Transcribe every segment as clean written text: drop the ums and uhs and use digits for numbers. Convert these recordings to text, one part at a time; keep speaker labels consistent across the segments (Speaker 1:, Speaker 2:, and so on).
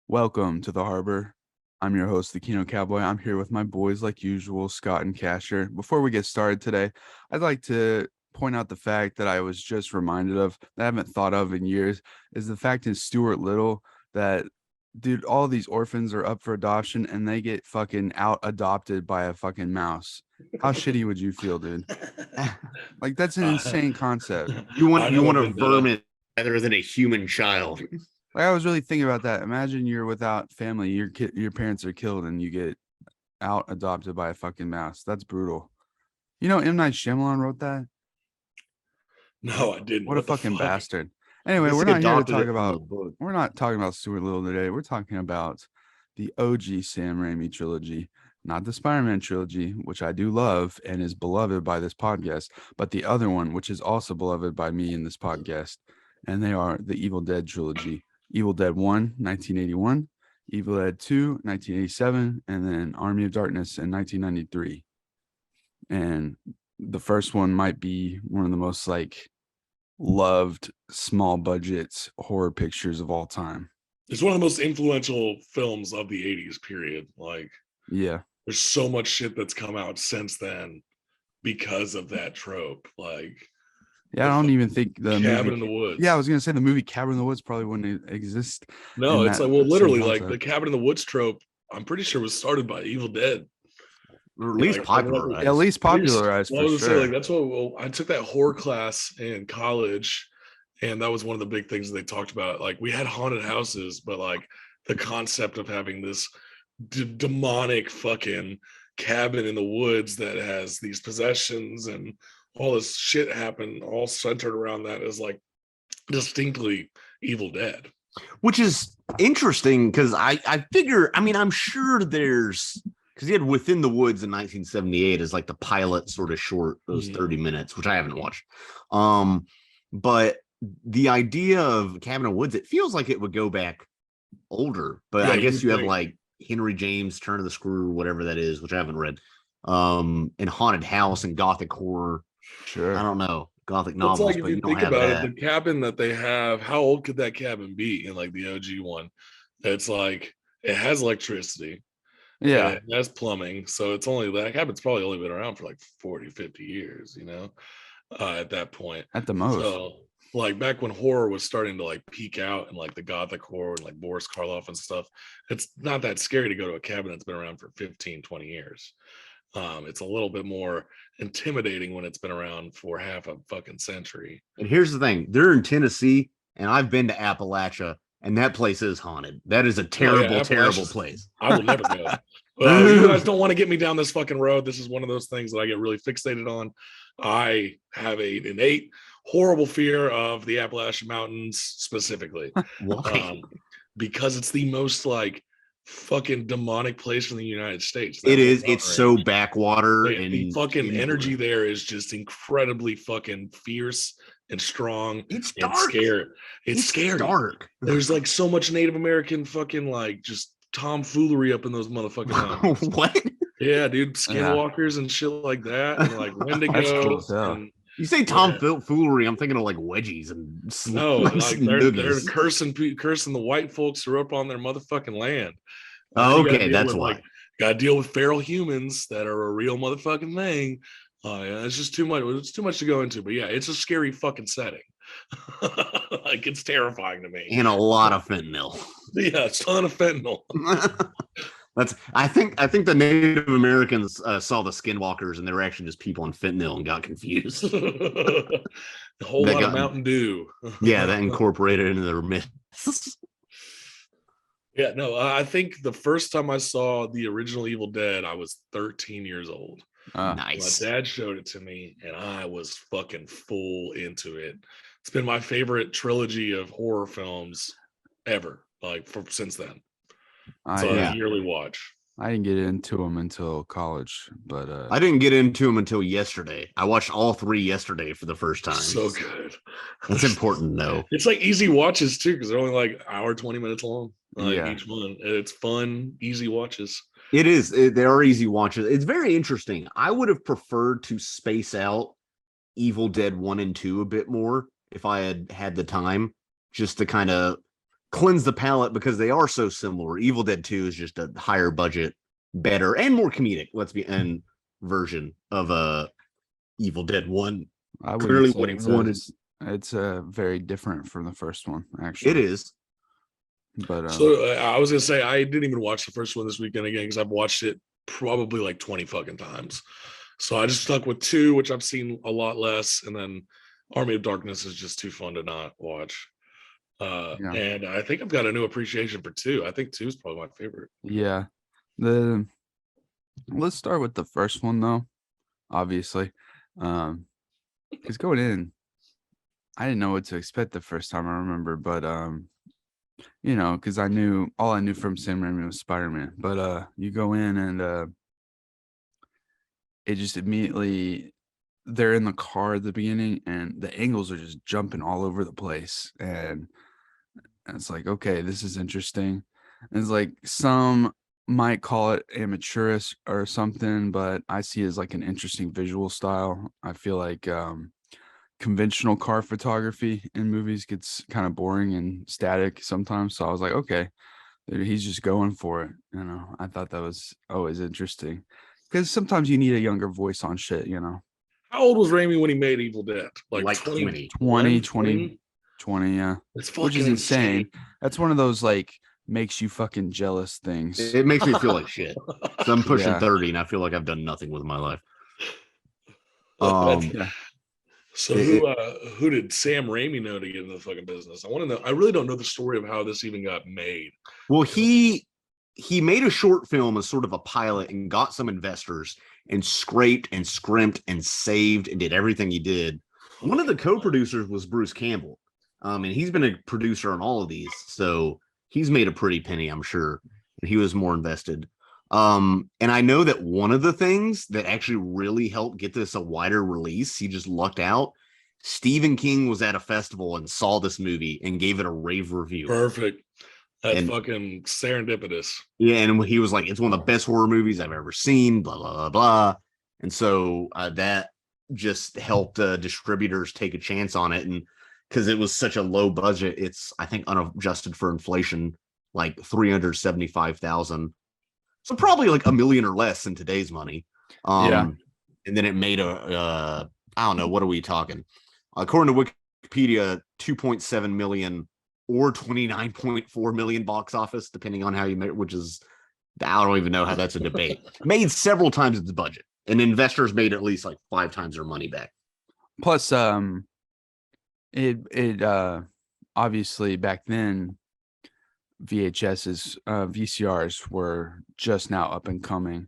Speaker 1: Welcome to the harbor. I'm your host, the Kino Cowboy. I'm here with my boys like usual, Scott and Casher. Before we get started today, I'd like to point out the fact that I was just reminded of that I haven't thought of in years is the fact in Stuart Little that, dude, all these orphans are up for adoption and they get fucking out adopted by a fucking mouse. How shitty would you feel, dude? Like, that's an insane concept.
Speaker 2: You want a vermin rather than a human child.
Speaker 1: Like, I was really thinking about that. Imagine you're without family, your parents are killed, and you get out adopted by a fucking mouse. That's brutal. You know, M. Night Shyamalan wrote that.
Speaker 3: No, I didn't.
Speaker 1: What a fucking bastard. Anyway, we're not here to talk about. We're not talking about Stuart Little today. We're talking about the OG Sam Raimi trilogy, not the Spider-Man trilogy, which I do love and is beloved by this podcast, but the other one, which is also beloved by me in this podcast, and they are the Evil Dead trilogy. Evil Dead 1, 1981, Evil Dead 2, 1987, and then Army of Darkness in 1993. And the first one might be one of the most like loved small budget horror pictures of all time.
Speaker 3: It's one of the most influential films of the 80s period. Like,
Speaker 1: yeah,
Speaker 3: there's so much shit that's come out since then because of that trope. Like,
Speaker 1: yeah, I don't even think the
Speaker 3: Cabin
Speaker 1: movie,
Speaker 3: in the Woods.
Speaker 1: Yeah, I was gonna say the movie Cabin in the Woods probably wouldn't exist.
Speaker 3: No, it's like, well, literally, like the Cabin in the Woods trope, I'm pretty sure was started by Evil Dead.
Speaker 2: Or at least popularized.
Speaker 1: At least popularized, for sure.
Speaker 3: Say, like, that's what I took that horror class in college, and that was one of the big things they talked about. Like, we had haunted houses, but like the concept of having this demonic fucking cabin in the woods that has these possessions and all this shit happen, all centered around that, is like distinctly Evil Dead.
Speaker 2: Which is interesting because I figure, I mean, I'm sure there's, because he had Within the Woods in 1978 as like the pilot sort of short, those 30 minutes, which I haven't watched. But the idea of Cabin in the Woods, it feels like it would go back older, but yeah, I guess you have like Henry James, Turn of the Screw, whatever that is, which I haven't read, and Haunted House and Gothic horror.
Speaker 1: Sure.
Speaker 2: I don't know. Gothic novels,
Speaker 3: like,
Speaker 2: but
Speaker 3: if
Speaker 2: you don't
Speaker 3: think
Speaker 2: have
Speaker 3: about
Speaker 2: that.
Speaker 3: it, the cabin that they have, how old could that cabin be in like the OG one? It's like, it has electricity.
Speaker 1: Yeah.
Speaker 3: It has plumbing. So it's only, that cabin's probably only been around for like 40, 50 years, you know, at that point.
Speaker 1: At the most.
Speaker 3: So like back when horror was starting to like peak out and like the Gothic horror and like Boris Karloff and stuff, it's not that scary to go to a cabin that's been around for 15, 20 years. It's a little bit more intimidating when it's been around for half a fucking century.
Speaker 2: And here's the thing, they're in Tennessee, and I've been to Appalachia, and that place is haunted. That is a terrible, terrible place.
Speaker 3: I will never go. You guys don't want to get me down this fucking road. This is one of those things that I get really fixated on. I have an innate horrible fear of the Appalachian Mountains specifically.
Speaker 2: Why?
Speaker 3: Because it's the most like fucking demonic place in the United States.
Speaker 2: It is. It's so backwater,
Speaker 3: and the fucking energy there is just incredibly fucking fierce and strong.
Speaker 2: It's
Speaker 3: and
Speaker 2: dark.
Speaker 3: Scary. It's scary.
Speaker 2: Dark.
Speaker 3: There's like so much Native American fucking like just tomfoolery up in those motherfucking mountains.
Speaker 2: What?
Speaker 3: Yeah, dude, skinwalkers and shit like that, and like Wendigo.
Speaker 1: Cool.
Speaker 2: You say tomfoolery, I'm thinking of like wedgies and
Speaker 3: no, like they're cursing the white folks who are up on their motherfucking land.
Speaker 2: Oh, okay, that's why.
Speaker 3: Like, gotta deal with feral humans that are a real motherfucking thing. Yeah, it's just too much. It's too much to go into, but yeah, it's a scary fucking setting. Like, it's terrifying to me.
Speaker 2: And a lot of fentanyl.
Speaker 3: Yeah, a ton of fentanyl.
Speaker 2: I think the Native Americans saw the skinwalkers and they were actually just people on fentanyl and got confused.
Speaker 3: A whole lot of Mountain Dew.
Speaker 2: Yeah, that incorporated into their myths.
Speaker 3: Yeah, no, I think the first time I saw the original Evil Dead, I was 13 years old.
Speaker 2: Nice.
Speaker 3: My dad showed it to me, and I was fucking full into it. It's been my favorite trilogy of horror films ever, like since then. So a yearly watch.
Speaker 1: I didn't get into them until college, but
Speaker 2: I didn't get into them until yesterday. I watched all three yesterday for the first time.
Speaker 3: So good.
Speaker 2: That's important, though.
Speaker 3: It's like easy watches too, because they're only like hour 20 minutes long. Each one. It's fun, easy watches.
Speaker 2: It is. They are easy watches. It's very interesting. I would have preferred to space out Evil Dead 1 and 2 a bit more if I had the time, just to kind of cleanse the palate because they are so similar. Evil Dead 2 is just a higher budget, better, and more comedic, version of Evil Dead 1. Clearly what it wanted.
Speaker 1: It's very different from the first one, actually.
Speaker 2: It is.
Speaker 1: But
Speaker 3: I was gonna say I didn't even watch the first one this weekend again because I've watched it probably like 20 fucking times. So I just stuck with 2, which I've seen a lot less, and then Army of Darkness is just too fun to not watch. And I think I've got a new appreciation for 2. I think 2 is probably my favorite.
Speaker 1: Yeah. Let's start with the first one though, obviously. Because going in, I didn't know what to expect the first time, I remember, but because all I knew from Sam Raimi was Spider-Man. But you go in and it just immediately, they're in the car at the beginning and the angles are just jumping all over the place, and it's like, okay, this is interesting. And it's like some might call it amateurish or something, but I see it as like an interesting visual style. I feel like conventional car photography in movies gets kind of boring and static sometimes, so I was like, okay, he's just going for it. I thought that was always interesting because sometimes you need a younger voice on shit.
Speaker 3: How old was Raimi when he made Evil Dead? Like
Speaker 1: 20, yeah.
Speaker 3: It's fucking
Speaker 1: which is insane. That's one of those like makes you fucking jealous things.
Speaker 2: It makes me feel like shit. So I'm pushing 30 and I feel like I've done nothing with my life.
Speaker 3: So who did Sam Raimi know to get into the fucking business? I want to know. I really don't know the story of how this even got made.
Speaker 2: Well, he made a short film as sort of a pilot and got some investors and scraped and scrimped and saved and did everything he did. One of the co-producers was Bruce Campbell. And he's been a producer on all of these. So he's made a pretty penny, I'm sure. And he was more invested. And I know that one of the things that actually really helped get this a wider release, he just lucked out. Stephen King was at a festival and saw this movie and gave it a rave review.
Speaker 3: Perfect. That's fucking serendipitous.
Speaker 2: Yeah, and he was like, it's one of the best horror movies I've ever seen, blah, blah, blah, blah. And so that just helped distributors take a chance on it. And because it was such a low budget, it's, I think, unadjusted for inflation, like $375,000. So probably like $1 million or less in today's money. And then it made I don't know, what are we talking? According to Wikipedia, 2.7 million or 29.4 million box office, depending on how you make, which is, I don't even know how that's a debate. Made several times its budget, and investors made at least like 5 times their money back.
Speaker 1: Plus, it obviously back then, VCRs were just now up and coming,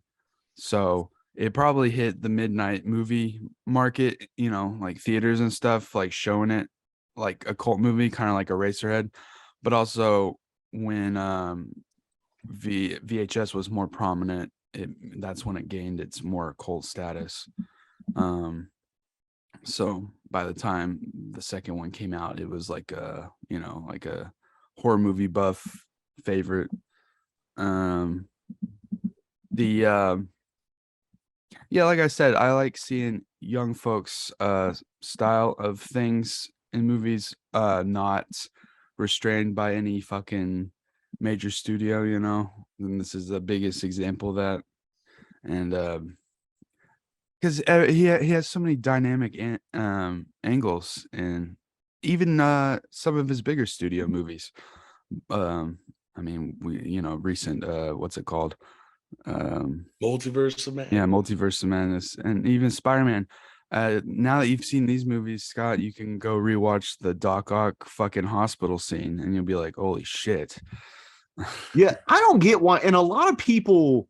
Speaker 1: so it probably hit the midnight movie market, like theaters and stuff, like showing it like a cult movie, kind of like Eraserhead. But also when VHS was more prominent, that's when it gained its more cult status. So by the time the second one came out, it was like a horror movie buff favorite. Like I said, I like seeing young folks style of things in movies, not restrained by any fucking major studio, and this is the biggest example of that. And because he has so many dynamic angles, and even some of his bigger studio movies. Recent what's it called?
Speaker 3: Multiverse of Madness.
Speaker 1: Yeah, Multiverse of Madness, and even Spider-Man. Now that you've seen these movies, Scott, you can go rewatch the Doc Ock fucking hospital scene, and you'll be like, "Holy shit!"
Speaker 2: Yeah, I don't get why, and a lot of people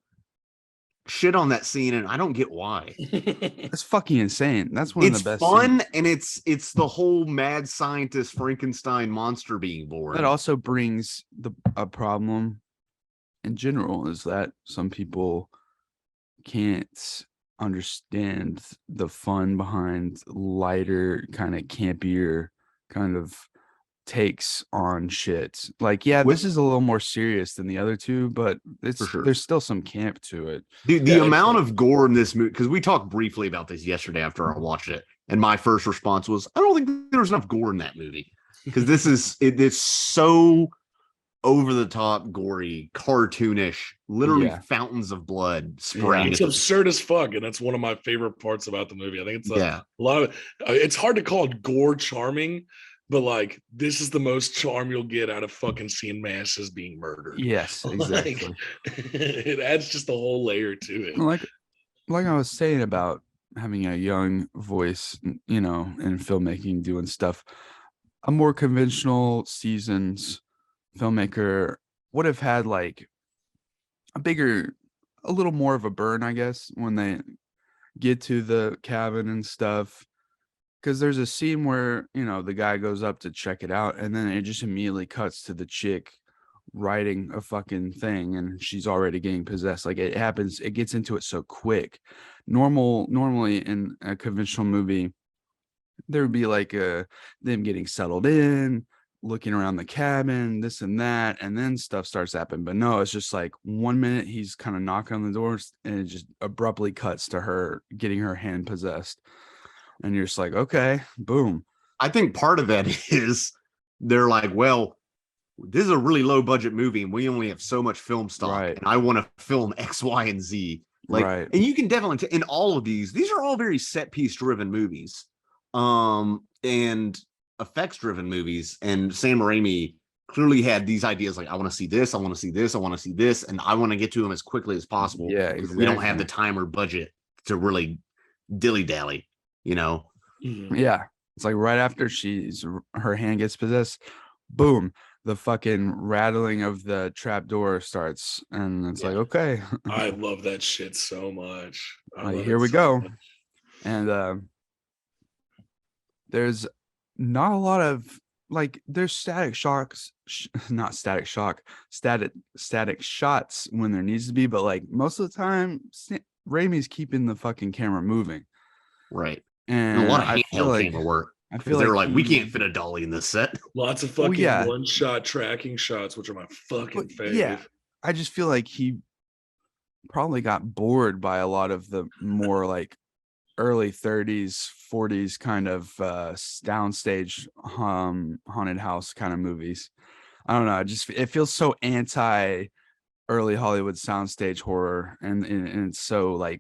Speaker 2: shit on that scene, and I don't get why.
Speaker 1: It's fucking insane. That's one of the best.
Speaker 2: It's fun,
Speaker 1: scenes.
Speaker 2: And it's the whole mad scientist Frankenstein monster being born.
Speaker 1: That also brings a problem in general, is that some people can't understand the fun behind lighter, kind of campier kind of takes on shit. Like, this is a little more serious than the other two, but there's still some camp to it.
Speaker 2: Dude, the amount of gore in this movie, because we talked briefly about this yesterday after I watched it, and my first response was, I don't think there's enough gore in that movie, because it's so over the top, gory, cartoonish, literally fountains of blood spraying.
Speaker 3: It's absurd as fuck, and that's one of my favorite parts about the movie. I think it's a lot of it's hard to call it gore charming, but like this is the most charm you'll get out of fucking seeing masses being murdered.
Speaker 1: Yes, exactly.
Speaker 3: It adds just a whole layer to it.
Speaker 1: Like I was saying about having a young voice, you know, in filmmaking, doing stuff. A more conventional, seasoned filmmaker would have had like a little more of a burn, I guess, when they get to the cabin and stuff. Because there's a scene where, you know, the guy goes up to check it out, and then it just immediately cuts to the chick writing a fucking thing, and she's already getting possessed. Like it happens, it gets into it so quick. Normally in a conventional movie, there would be like them getting settled in, looking around the cabin, this and that, and then stuff starts happening. But no, it's just like 1 minute he's kind of knocking on the doors, and it just abruptly cuts to her getting her hand possessed, and you're just like, okay, boom.
Speaker 2: I think part of that is they're like, well, this is a really low budget movie, and we only have so much film stock, and I want to film X, Y, and Z. Like, and you can definitely in all of these are all very set piece driven movies, and effects driven movies. And Sam Raimi clearly had these ideas, like I want to see this, I want to see this, I want to see this, and I want to get to them as quickly as possible.
Speaker 1: Yeah, exactly.
Speaker 2: We don't have the time or budget to really dilly dally, you know.
Speaker 1: Yeah, it's like right after her hand gets possessed, boom, the fucking rattling of the trap door starts, and it's like, okay.
Speaker 3: I love that shit so much.
Speaker 1: Like, here we go. And there's not a lot of like, there's static shots when there needs to be, but like most of the time Raimi's keeping the fucking camera moving,
Speaker 2: right? And a lot of handheld camera work. I feel they're like we can't fit a dolly in this set.
Speaker 3: Lots of fucking one-shot tracking shots, which are my fucking favorite.
Speaker 1: Yeah, I just feel like he probably got bored by a lot of the more like early 30s, 40s kind of downstage haunted house kind of movies. I don't know. It feels so anti early Hollywood soundstage horror, and it's so like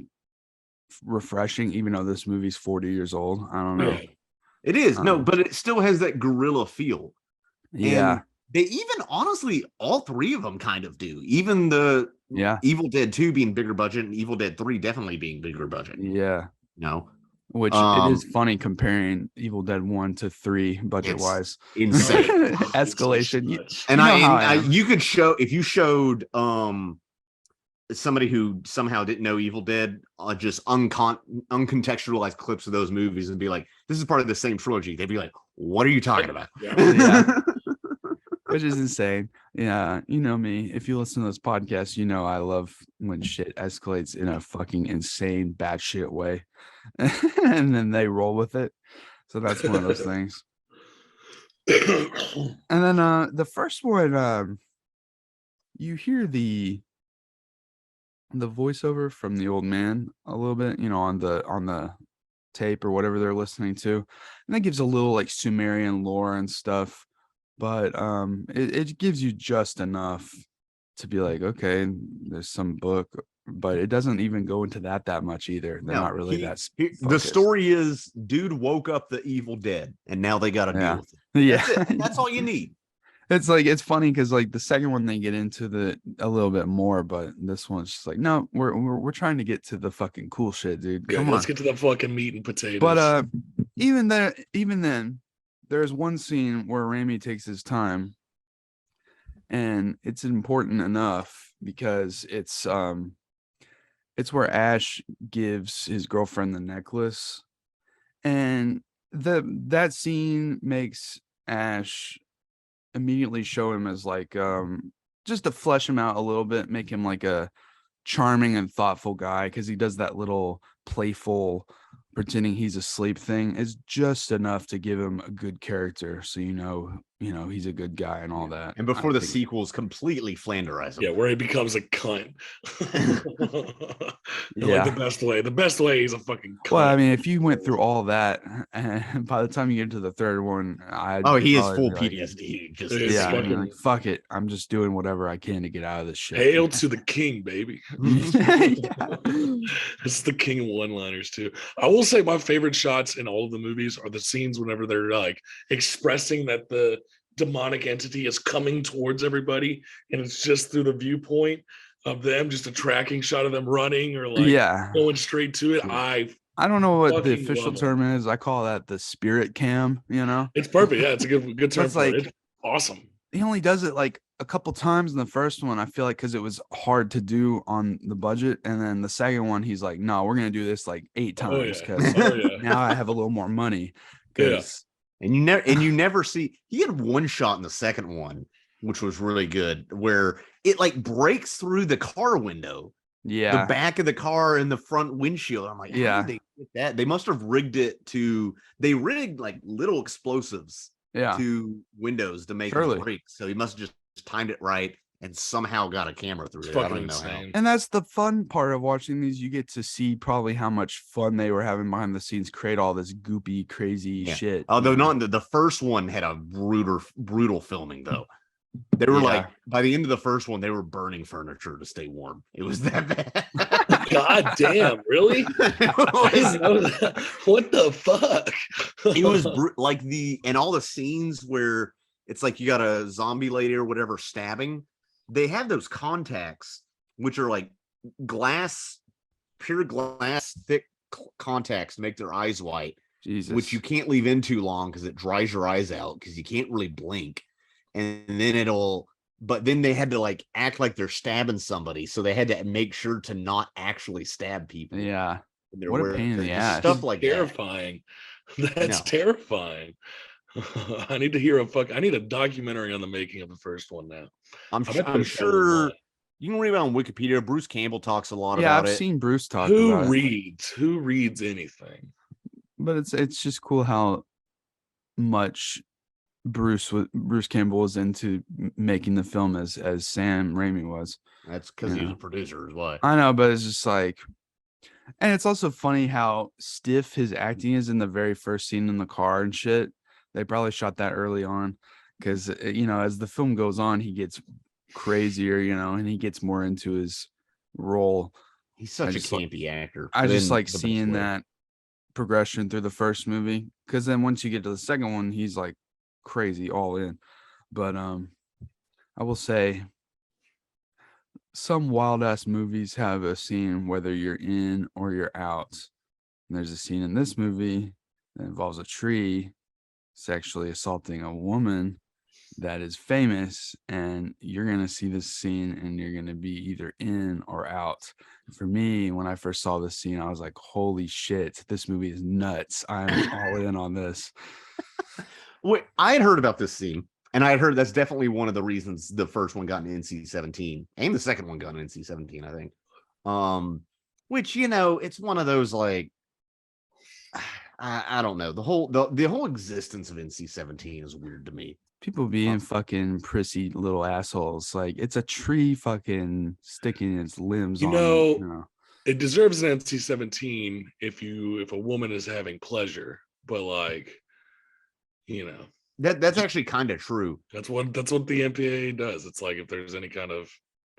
Speaker 1: refreshing, even though this movie's 40 years old. I don't know.
Speaker 2: It is but it still has that guerrilla feel.
Speaker 1: Yeah.
Speaker 2: And they even honestly, all three of them kind of do. Even the Evil Dead 2 being bigger budget and Evil Dead 3 definitely being bigger budget.
Speaker 1: Yeah.
Speaker 2: No.
Speaker 1: Which it is funny comparing Evil Dead 1 to 3 budget wise.
Speaker 2: Insane.
Speaker 1: Escalation.
Speaker 2: And you could show, if you showed somebody who somehow didn't know Evil Dead just uncontextualized clips of those movies and be like, this is part of the same trilogy, they'd be like, what are you talking about?
Speaker 1: Which is insane. Yeah, you know me, if you listen to those podcasts, you know I love when shit escalates in a fucking insane batshit way and then they roll with it. So that's one of those things. And then the first one, you hear the voiceover from the old man a little bit, you know, on the tape or whatever they're listening to, and that gives a little like Sumerian lore and stuff, but it gives you just enough to be like, okay, there's some book, but it doesn't even go into that much either. They're not really
Speaker 2: the story is dude woke up the Evil Dead and now they gotta deal with it. That's all you need.
Speaker 1: It's like, it's funny because like the second one they get into a little bit more, but this one's just like, no, we're trying to get to the fucking cool shit, dude. Come on,
Speaker 3: let's get to the fucking meat and potatoes.
Speaker 1: But even then, there's one scene where Raimi takes his time, and it's important enough because it's where Ash gives his girlfriend the necklace, and that scene makes Ash immediately show him as like just to flesh him out a little bit, make him like a charming and thoughtful guy, because he does that little playful pretending he's asleep thing is just enough to give him a good character, so you know he's a good guy and all that.
Speaker 2: And before the sequels completely flanderize him.
Speaker 3: Yeah, where he becomes a cunt.
Speaker 1: Yeah.
Speaker 3: Like the best way he's a fucking cunt.
Speaker 1: Well, I mean, if you went through all that, and by the time you get to the third one,
Speaker 2: he is full PTSD.
Speaker 1: Like, fuck it. I'm just doing whatever I can to get out of this shit.
Speaker 3: Hail to the king, baby. It's the king of one-liners too. I will say my favorite shots in all of the movies are the scenes whenever they're like expressing that the demonic entity is coming towards everybody, and it's just through the viewpoint of them, just a tracking shot of them running or like going straight to it. I
Speaker 1: don't know what the official term is. I call that the spirit cam.
Speaker 3: It's perfect. Yeah, it's a good term. For it. Awesome.
Speaker 1: He only does it like a couple times in the first one, I feel like, because it was hard to do on the budget, and then the second one he's like, no, we're gonna do this like 8 times because now I have a little more money.
Speaker 2: And you never see. He had one shot in the second one, which was really good, where it like breaks through the car window, the back of the car and the front windshield. I'm like, how did they get that? They must have rigged it to. They rigged like little explosives to windows to make it break. So he must have just timed it right and somehow got a camera through it. I don't know how.
Speaker 1: And that's the fun part of watching these. You get to see probably how much fun they were having behind the scenes, create all this goopy, crazy shit.
Speaker 2: Although not the first one had a brutal filming though. They were like, by the end of the first one, they were burning furniture to stay warm. It was that bad.
Speaker 3: God damn, really? I didn't know that. What the fuck?
Speaker 2: It was like and all the scenes where it's like you got a zombie lady or whatever stabbing. They have those contacts, which are like pure glass, thick contacts to make their eyes white.
Speaker 1: Jesus.
Speaker 2: Which you can't leave in too long because it dries your eyes out because you can't really blink. And then but then they had to like act like they're stabbing somebody. So they had to make sure to not actually stab people.
Speaker 1: Yeah. What a pain in the ass.
Speaker 2: Stuff like
Speaker 3: terrifying. That's terrifying. I need to hear I need a documentary on the making of the first one now.
Speaker 2: I'm sure you can read about on Wikipedia. Bruce Campbell talks a lot about it.
Speaker 1: Yeah, I've seen Bruce talk about
Speaker 3: it. Who reads anything?
Speaker 1: But it's just cool how much Bruce Campbell was into making the film as Sam Raimi was.
Speaker 2: That's because he was a producer, is why.
Speaker 1: I know, but it's just like, and it's also funny how stiff his acting is in the very first scene in the car and shit. They probably shot that early on because as the film goes on, he gets crazier, and he gets more into his role.
Speaker 2: He's such a campy actor.
Speaker 1: I just like seeing that progression through the first movie, because then once you get to the second one, he's like crazy all in. But I will say some wild ass movies have a scene whether you're in or you're out. And there's a scene in this movie that involves a tree sexually assaulting a woman that is famous, and you're going to see this scene and you're going to be either in or out. For me, when I first saw this scene, I was like, holy shit, this movie is nuts. I'm all in on this.
Speaker 2: Wait, I had heard about this scene, and I had heard that's definitely one of the reasons the first one got an NC-17 and the second one got an NC-17, I think. Which, it's one of those like, I don't know. The whole existence of NC-17 is weird to me.
Speaker 1: People being fucking prissy little assholes. Like, it's a tree fucking sticking its limbs on.
Speaker 3: It deserves an NC-17 if a woman is having pleasure, but like,
Speaker 2: that's actually kind of true.
Speaker 3: That's what the MPAA does. It's like if there's any kind of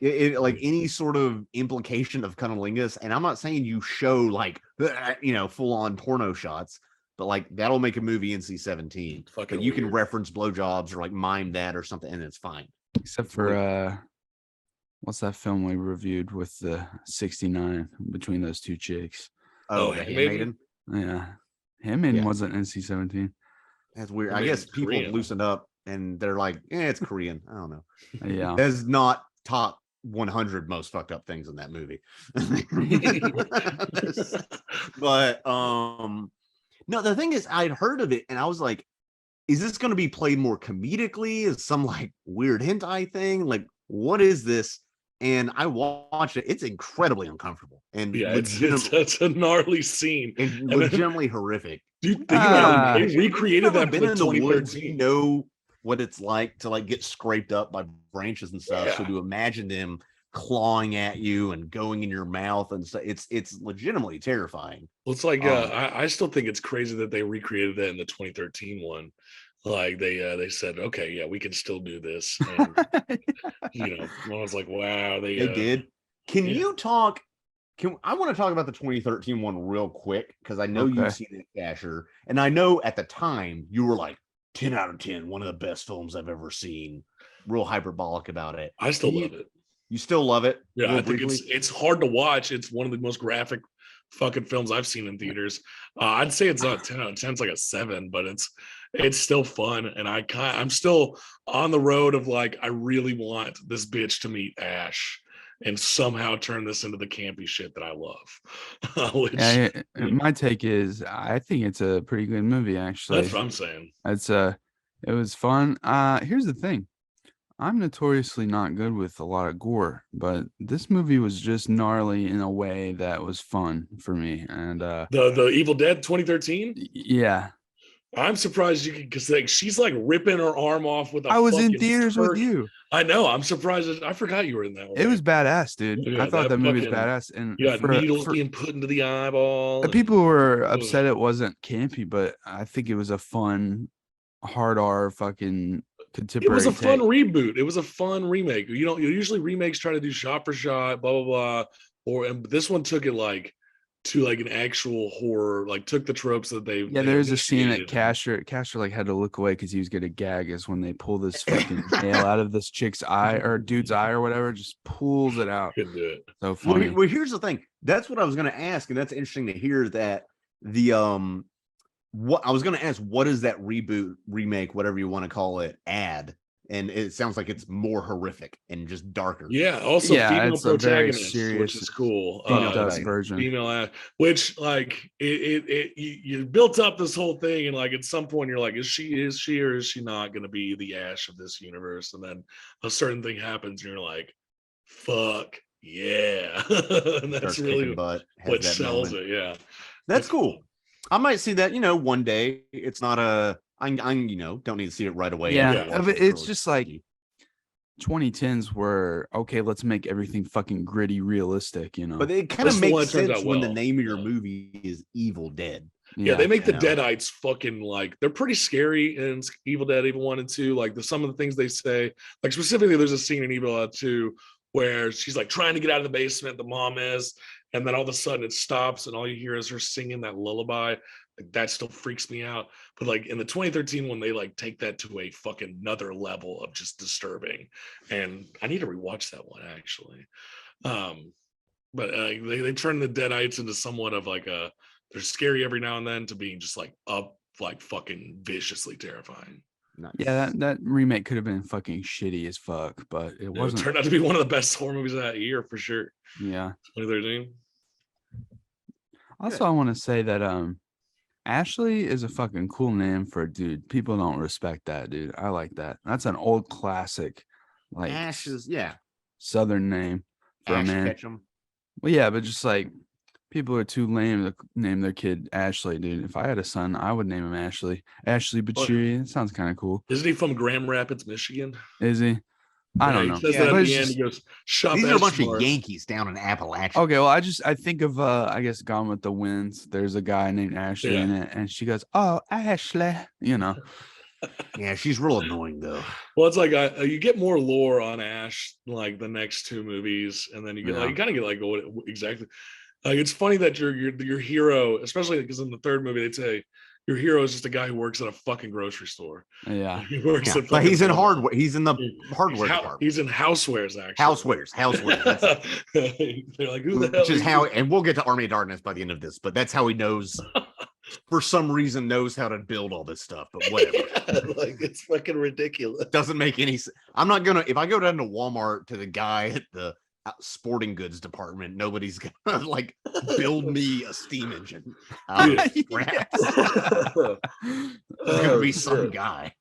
Speaker 2: like any sort of implication of cunnilingus, and I'm not saying you show like full on porno shots, but like that'll make a movie NC-17. But you can reference blowjobs or like mime that or something, and it's fine.
Speaker 1: Except for what's that film we reviewed with the 69 between those two chicks?
Speaker 2: Oh, Handmaiden.
Speaker 1: Yeah, Handmaiden wasn't NC-17.
Speaker 2: That's weird. I guess people loosened up and they're like, it's Korean. I don't know.
Speaker 1: Yeah,
Speaker 2: that's not top 100 most fucked up things in that movie. But no, the thing is, I'd heard of it and I was like, is this going to be played more comedically? Is some like weird hentai thing? Like, what is this? And I watched it. It's incredibly uncomfortable and
Speaker 3: it's a gnarly scene
Speaker 2: and legitimately horrific.
Speaker 3: Dude, think about it. They recreated that
Speaker 2: been in the woods. what it's like to like get scraped up by branches and stuff. So to imagine them clawing at you and going in your mouth and stuff, it's legitimately terrifying.
Speaker 3: Well, it's like I still think it's crazy that they recreated that in the 2013 one. Like they said, okay, yeah, we can still do this. And, I was like, wow, they
Speaker 2: did. Can you talk? I want to talk about the 2013 one real quick because I know you've seen it, Casher, and I know at the time you were like 10 out of 10, one of the best films I've ever seen. Real hyperbolic about it.
Speaker 3: I still love it.
Speaker 2: You still love it?
Speaker 3: Yeah, I think it's hard to watch. It's one of the most graphic fucking films I've seen in theaters. I'd say it's not 10 out of 10, it's like a 7, but it's still fun. And I'm still on the road of like, I really want this bitch to meet Ash and somehow turn this into the campy shit that I love.
Speaker 1: My take is I think it's a pretty good movie, actually.
Speaker 3: That's what I'm saying.
Speaker 1: It was fun. Here's the thing. I'm notoriously not good with a lot of gore, but this movie was just gnarly in a way that was fun for me. And
Speaker 3: the Evil Dead 2013?
Speaker 1: Yeah.
Speaker 3: I'm surprised you could, because like she's like ripping her arm off with a
Speaker 1: I was in theaters with you.
Speaker 3: I know. I'm surprised. I forgot you were in that one.
Speaker 1: It was badass, dude. Yeah, I thought that movie was badass. And
Speaker 3: you got needles being put into the eyeball.
Speaker 1: People were upset it wasn't campy, but I think it was a fun, hard R fucking contemporary.
Speaker 3: It was a fun reboot. It was a fun remake. Usually remakes try to do shot for shot, blah blah blah. And this one took it like to like an actual horror, like took the tropes that they
Speaker 1: there's a scene that Casher like had to look away because he was gonna gag is when they pull this fucking nail out of this chick's eye or dude's eye or whatever, just pulls it out.
Speaker 3: Couldn't do it.
Speaker 1: So funny.
Speaker 2: Well, here's the thing. That's what I was gonna ask, and that's interesting to hear that the what I was gonna ask, what does that reboot, remake, whatever you want to call it, add? And it sounds like it's more horrific and just darker.
Speaker 3: Yeah. Also, female protagonist, which is cool.
Speaker 1: Version.
Speaker 3: Female, which like you built up this whole thing, and like at some point you're like, is she or is she not going to be the Ash of this universe? And then a certain thing happens, and you're like, fuck yeah. And that's really what sells it. Yeah.
Speaker 2: That's cool. I might see that, one day. It's not a. I don't need to see it right away.
Speaker 1: Yeah, it's just like 2010s were okay. Let's make everything fucking gritty, realistic.
Speaker 2: But it kind of makes sense when the name of your movie is Evil Dead.
Speaker 3: Yeah, they make the Deadites fucking like they're pretty scary in Evil Dead Evil 1 and 2. Like some of the things they say, like specifically, there's a scene in Evil Dead 2 where she's like trying to get out of the basement. The mom is, and then all of a sudden it stops, and all you hear is her singing that lullaby. Like that still freaks me out. But like in the 2013 one, they like take that to a fucking another level of just disturbing. And I need to rewatch that one actually. But they turn the Deadites into somewhat of like they're scary every now and then to being just like like fucking viciously terrifying.
Speaker 1: Nice. Yeah, that remake could have been fucking shitty as fuck, but it wasn't.
Speaker 3: It turned out to be one of the best horror movies of that year for sure.
Speaker 1: Yeah.
Speaker 3: 2013.
Speaker 1: Also, I want to say that Ashley is a fucking cool name for a dude. People don't respect that, dude. I like that. That's an old classic, like
Speaker 2: Ash is
Speaker 1: Southern name for
Speaker 2: Ash
Speaker 1: a man.
Speaker 2: Ketchum.
Speaker 1: Well, yeah, but just like people are too lame to name their kid Ashley, dude. If I had a son, I would name him Ashley. Ashley Bachiri. It sounds kind of cool.
Speaker 3: Isn't he from Grand Rapids, Michigan?
Speaker 1: Is he? I don't know.
Speaker 3: He says that at the end. He goes, "Shop."
Speaker 2: These are a bunch of Yankees down in Appalachia.
Speaker 1: Okay, well, I think of I guess Gone with the Winds. There's a guy named Ashley in it, and she goes, "Oh, Ashley,"
Speaker 2: Yeah, she's real annoying though.
Speaker 3: Well, it's like you get more lore on Ash like the next two movies, and then you get like you kind of get like what exactly. Like it's funny that your hero, especially because in the third movie they say your hero is just a guy who works at a fucking grocery store.
Speaker 1: Yeah,
Speaker 3: he works.
Speaker 2: Yeah. But he's in hardware. He's in the hardware department.
Speaker 3: He's in housewares actually.
Speaker 2: Housewares.
Speaker 3: They're like, who the hell?
Speaker 2: Which is how, and we'll get to Army of Darkness by the end of this. But that's how he knows. For some reason, knows how to build all this stuff. But whatever.
Speaker 3: Like it's fucking ridiculous.
Speaker 2: Doesn't make any sense. I'm not gonna. If I go down to Walmart to the guy at the sporting goods department, nobody's gonna like build me a steam engine out of scraps. There's gonna be some guy.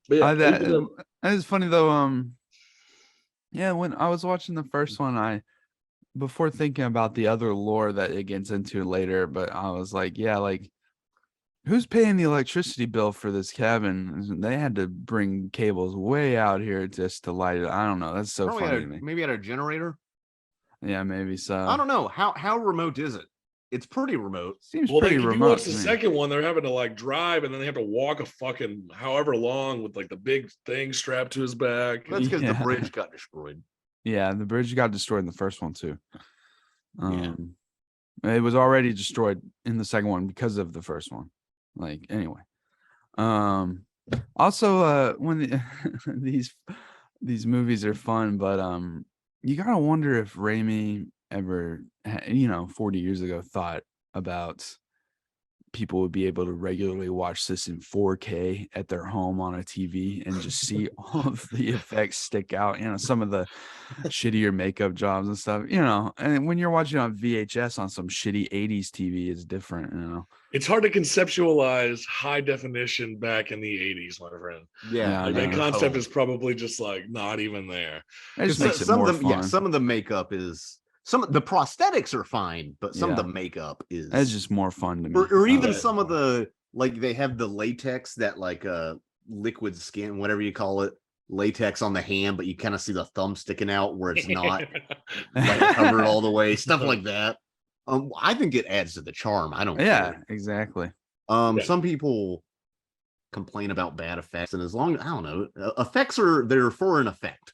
Speaker 1: That is funny though. Yeah, when I was watching the first one, before thinking about the other lore that it gets into later, but I was like, yeah, like Who's paying the electricity bill for this cabin? They had to bring cables way out here just to light it. I don't know. That's so funny to me.
Speaker 2: Maybe at a generator.
Speaker 1: Yeah, maybe so.
Speaker 2: I don't know. How remote is it? It's pretty remote.
Speaker 1: Seems pretty remote.
Speaker 3: If you watch the second one, they're having to like drive, and then they have to walk a fucking however long with like the big thing strapped to his back.
Speaker 2: That's because the bridge got destroyed.
Speaker 1: Yeah, the bridge got destroyed in the first one too. It was already destroyed in the second one because of the first one. Like, anyway. Also, when these movies are fun, but you gotta wonder if Raimi ever, 40 years ago, thought about people would be able to regularly watch this in 4K at their home on a TV and just see all of the effects stick out, some of the shittier makeup jobs and stuff, and when you're watching on VHS on some shitty 80s TV, it's different,
Speaker 3: It's hard to conceptualize high definition back in the 80s, my friend.
Speaker 2: Yeah.
Speaker 3: Like, that concept is probably just like not even there.
Speaker 1: It just makes it more fun.
Speaker 2: Some of the makeup is the prosthetics are fine, but some of the makeup is
Speaker 1: it's just more fun to me.
Speaker 2: Or even some of the, like, they have the latex, that like liquid skin, whatever you call it, latex on the hand, but you kind of see the thumb sticking out where it's not like covered all the way, stuff like that. I think it adds to the charm. I don't care.
Speaker 1: Exactly.
Speaker 2: Some people complain about bad effects, and as long as, I don't know, effects they're for an effect,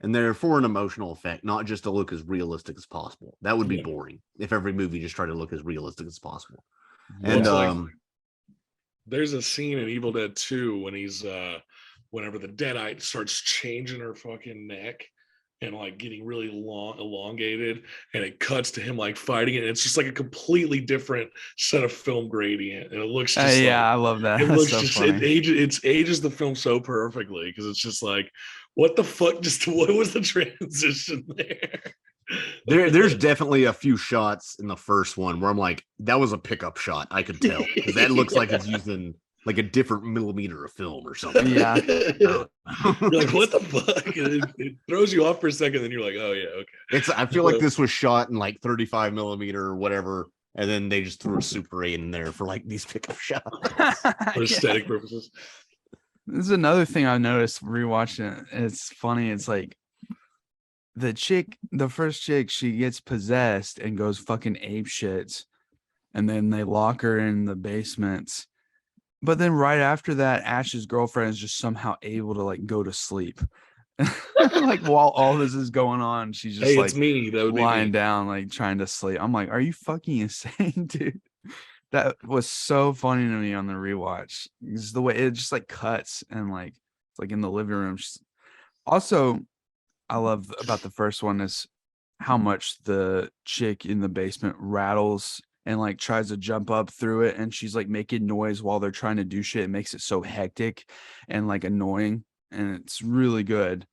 Speaker 2: and they're for an emotional effect, not just to look as realistic as possible. That would be boring if every movie just tried to look as realistic as possible. And
Speaker 3: there's a scene in Evil Dead 2 when he's whenever the Deadite starts changing her fucking neck and like getting really long, elongated, and it cuts to him like fighting it. And it's just like a completely different set of film gradient, and it looks just
Speaker 1: I love that.
Speaker 3: It looks it ages the film so perfectly, because it's just like, what the fuck? What was the transition there?
Speaker 2: There's definitely a few shots in the first one where I'm like, that was a pickup shot. I could tell, because that looks like it's using like a different millimeter of film or something.
Speaker 1: Yeah.
Speaker 3: You're like, what the fuck? It throws you off for a second, then you're like, oh yeah, okay.
Speaker 2: I feel like this was shot in like 35 millimeter or whatever, and then they just threw a Super 8 in there for like these pickup shots
Speaker 3: for aesthetic purposes.
Speaker 1: This is another thing I noticed rewatching it. It's funny. It's like the first chick, she gets possessed and goes fucking ape shit, and then they lock her in the basement. But then right after that, Ash's girlfriend is just somehow able to like go to sleep. Like, while all this is going on, she's just
Speaker 3: it's me. That would
Speaker 1: lying down, like trying to sleep. I'm like, are you fucking insane, dude? That was so funny to me on the rewatch. It's the way it just like cuts, and like it's like in the living room. Also, I love about the first one is how much the chick in the basement rattles and like tries to jump up through it, and she's like making noise while they're trying to do shit. It makes it so hectic and like annoying, and it's really good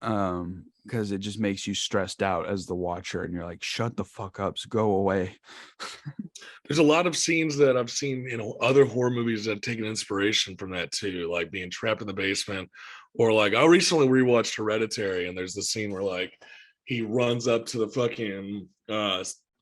Speaker 1: because it just makes you stressed out as the watcher, and you're like, shut the fuck up, go away.
Speaker 3: There's a lot of scenes that I've seen in other horror movies that have taken inspiration from that too, like being trapped in the basement, or like I recently rewatched Hereditary, and there's the scene where like he runs up to the fucking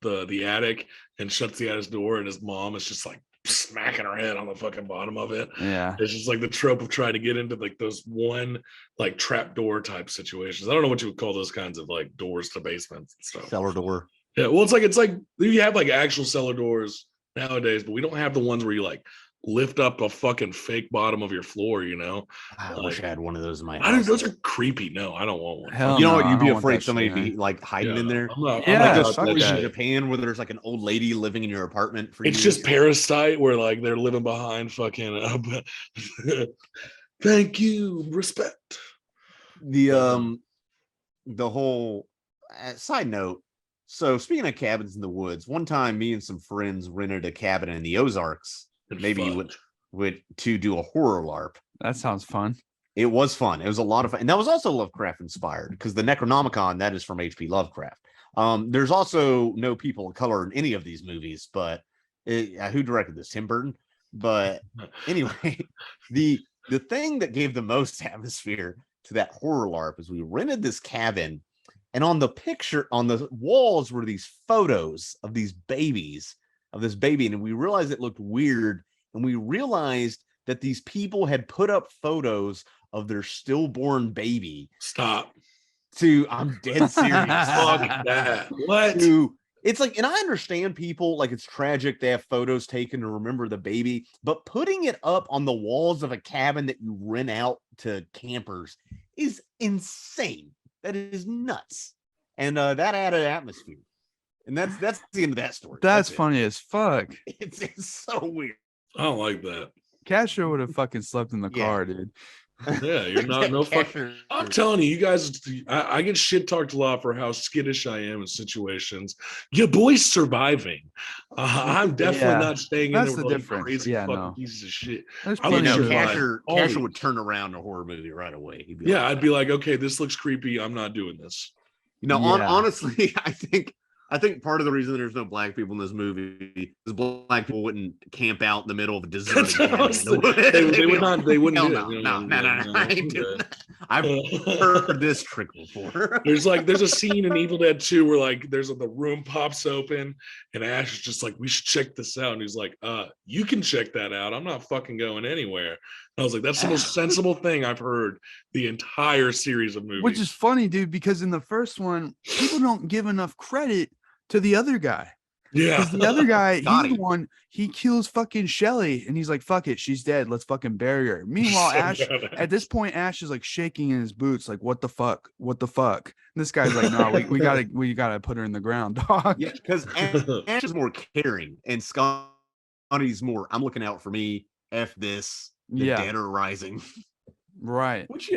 Speaker 3: the attic and shuts the attic door, and his mom is just like smacking her head on the fucking bottom of it.
Speaker 1: Yeah,
Speaker 3: it's just like the trope of trying to get into like those one like trap door type situations. I don't know what you would call those kinds of like doors to basements and stuff.
Speaker 2: Cellar door.
Speaker 3: Yeah, well, it's like you have like actual cellar doors nowadays, but we don't have the ones where you like lift up a fucking fake bottom of your floor,
Speaker 2: I wish I had one of those in my house.
Speaker 3: Those are creepy. No, I don't want one.
Speaker 2: Hell, what? You'd be afraid somebody be like hiding in there?
Speaker 3: I'm
Speaker 2: like those stories in Japan where there's like an old lady living in your apartment for
Speaker 3: years. Just Parasite, where like they're living behind fucking thank you, respect.
Speaker 2: The whole side note. So speaking of cabins in the woods, one time me and some friends rented a cabin in the Ozarks. Maybe went to do a horror LARP.
Speaker 1: That sounds fun.
Speaker 2: It was fun. It was a lot of fun. And that was also Lovecraft inspired, because the Necronomicon, that is from H.P. Lovecraft. There's also no people of color in any of these movies, but who directed this? Tim Burton. But anyway, the thing that gave the most atmosphere to that horror LARP is we rented this cabin, and on the picture on the walls were these photos of these babies of this baby, and we realized it looked weird, and we realized that these people had put up photos of their stillborn baby.
Speaker 3: Stop.
Speaker 2: I'm dead serious.
Speaker 3: Fuck that. What?
Speaker 2: It's like, and I understand people, like, it's tragic they have photos taken to remember the baby, but putting it up on the walls of a cabin that you rent out to campers is insane. That is nuts. And that added atmosphere. And that's the end of that story.
Speaker 1: That's funny as fuck.
Speaker 2: It's so weird.
Speaker 3: I don't like that.
Speaker 1: Castro would have fucking slept in the car, dude.
Speaker 3: Yeah, you're not no fucking. I'm telling you, you guys. I get shit talked a lot for how skittish I am in situations. Your boy's surviving. I'm definitely not staying in there with all the crazy fucking pieces of shit.
Speaker 2: Casher would turn around a horror movie right away. He'd be
Speaker 3: I'd be like, okay, this looks creepy. I'm not doing this.
Speaker 2: Honestly, I think part of the reason there's no black people in this movie is black people wouldn't camp out in the middle of a deserted cabin.
Speaker 3: They would not. They wouldn't.
Speaker 2: No. I ain't doing that. I've heard this trick before.
Speaker 3: There's a scene in Evil Dead 2 where like the room pops open and Ash is just like, we should check this out, and he's like, you can check that out. I'm not fucking going anywhere. And I was like, that's the most sensible thing I've heard the entire series of movies.
Speaker 1: Which is funny, dude, because in the first one, people don't give enough credit to the other guy.
Speaker 3: Yeah.
Speaker 1: The other guy, he's the one, he kills fucking Shelly and he's like, fuck it, she's dead. Let's fucking bury her. Meanwhile, Ash, at this point, Ash is like shaking in his boots, like, what the fuck? What the fuck? And this guy's like, no, we gotta put her in the ground, dog.
Speaker 2: Yeah, because Ash is more caring and Scotty's more, I'm looking out for me, F this, the dead are rising.
Speaker 1: Right.
Speaker 2: Which,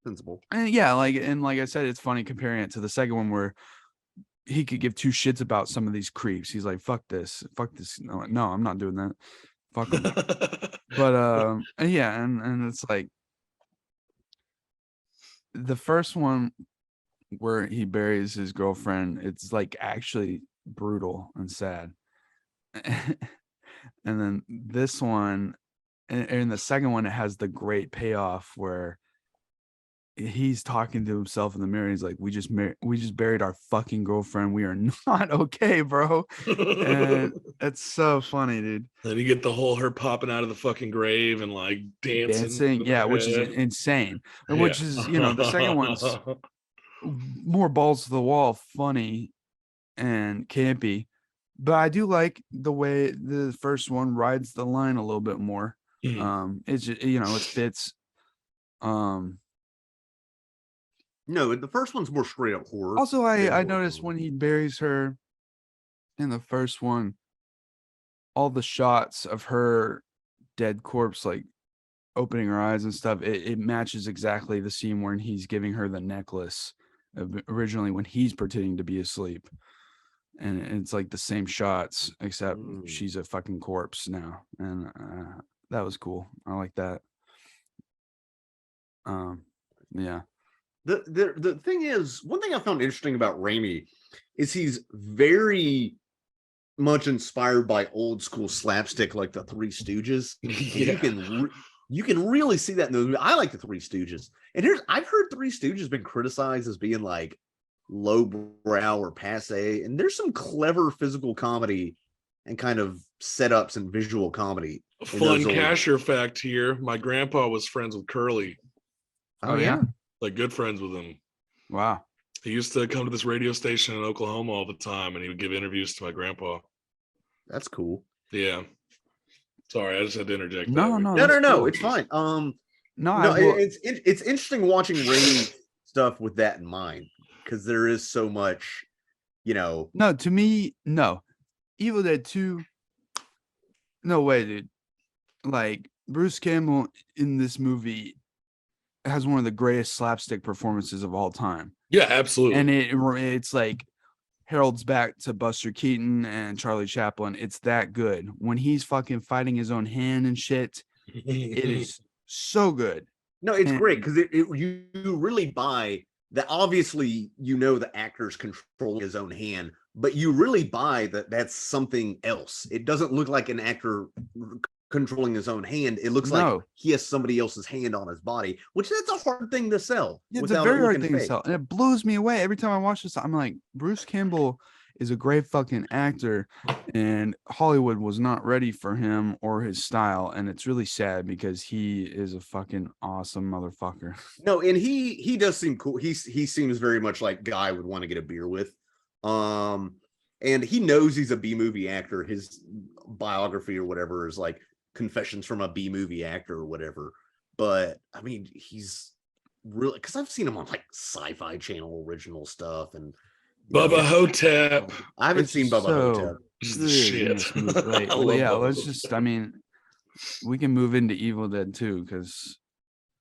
Speaker 2: sensible.
Speaker 1: And like I said, it's funny comparing it to the second one where he could give two shits about some of these creeps. He's like, fuck this. No, I'm not doing that. Fuck him. But and it's like the first one where he buries his girlfriend, it's like actually brutal and sad. And then this one, and the second one, it has the great payoff where he's talking to himself in the mirror. He's like, we just buried our fucking girlfriend. We are not okay, bro. And it's so funny, dude.
Speaker 3: Then you get the whole her popping out of the fucking grave and like dancing.
Speaker 1: Which is insane. Which is, the second one's more balls to the wall, funny and campy. But I do like the way the first one rides the line a little bit more. It's just, it fits.
Speaker 2: No, the first one's more straight up horror.
Speaker 1: Also, I noticed when he buries her in the first one, all the shots of her dead corpse, like opening her eyes and stuff, it matches exactly the scene when he's giving her the necklace originally when he's pretending to be asleep. And it's like the same shots, except she's a fucking corpse now. And that was cool. I like that. Yeah.
Speaker 2: The thing is, one thing I found interesting about Raimi is he's very much inspired by old school slapstick, like the Three Stooges. You can really see that in the movie. I like the Three Stooges, and I've heard Three Stooges been criticized as being like lowbrow or passe, and there's some clever physical comedy and kind of setups and visual comedy.
Speaker 3: Fun casher fact here: my grandpa was friends with Curly.
Speaker 2: Oh yeah.
Speaker 3: Like good friends with him.
Speaker 1: Wow.
Speaker 3: He used to come to this radio station in Oklahoma all the time, and he would give interviews to my grandpa.
Speaker 2: That's cool.
Speaker 3: Yeah. Sorry, I just had to interject.
Speaker 2: No,
Speaker 1: cool.
Speaker 2: It's fine. It's interesting watching Raimi stuff with that in mind, because there is so much,
Speaker 1: No, to me, no. Evil Dead 2. No way, dude. Like Bruce Campbell in this movie has one of the greatest slapstick performances of all time.
Speaker 3: Yeah, absolutely.
Speaker 1: And it's like heralds back to Buster Keaton and Charlie Chaplin. It's that good. When he's fucking fighting his own hand and shit, it is so good.
Speaker 2: No, it's great because you really buy that. Obviously, the actor's controlling his own hand, but you really buy that that's something else. It doesn't look like an actor controlling his own hand. It looks like he has somebody else's hand on his body, which that's a hard thing to sell.
Speaker 1: Yeah, it's a very hard thing to sell, and it blows me away every time I watch this. I'm like, Bruce Campbell is a great fucking actor, and Hollywood was not ready for him or his style, and it's really sad because he is a fucking awesome motherfucker.
Speaker 2: No, and he does seem cool. He seems very much like guy would want to get a beer with. And he knows he's a B movie actor. His biography or whatever is like Confessions from a B movie actor or whatever. But I mean, he's really, because I've seen him on like Sci-Fi Channel original stuff and
Speaker 3: Bubba Hotep.
Speaker 2: I haven't seen Bubba Hotep.
Speaker 3: Shit.
Speaker 1: Like, yeah, let's just, I mean, we can move into Evil Dead 2 because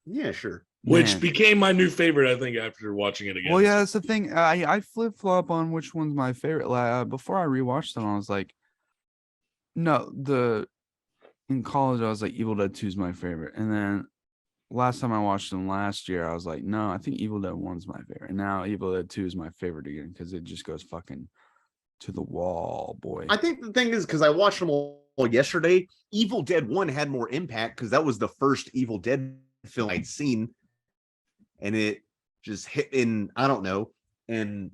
Speaker 2: yeah, sure.
Speaker 3: Which became my new favorite, I think, after watching it again.
Speaker 1: Well, yeah, that's the thing. I flip-flop on which one's my favorite. Before I rewatched them, I was like, no, in college, I was like, Evil Dead 2 is my favorite. And then last time I watched them last year, I was like, no, I think Evil Dead 1's my favorite. And now Evil Dead 2 is my favorite again because it just goes fucking to the wall, boy.
Speaker 2: I think the thing is, because I watched them all yesterday, Evil Dead 1 had more impact because that was the first Evil Dead film I'd seen. And it just hit in, I don't know. And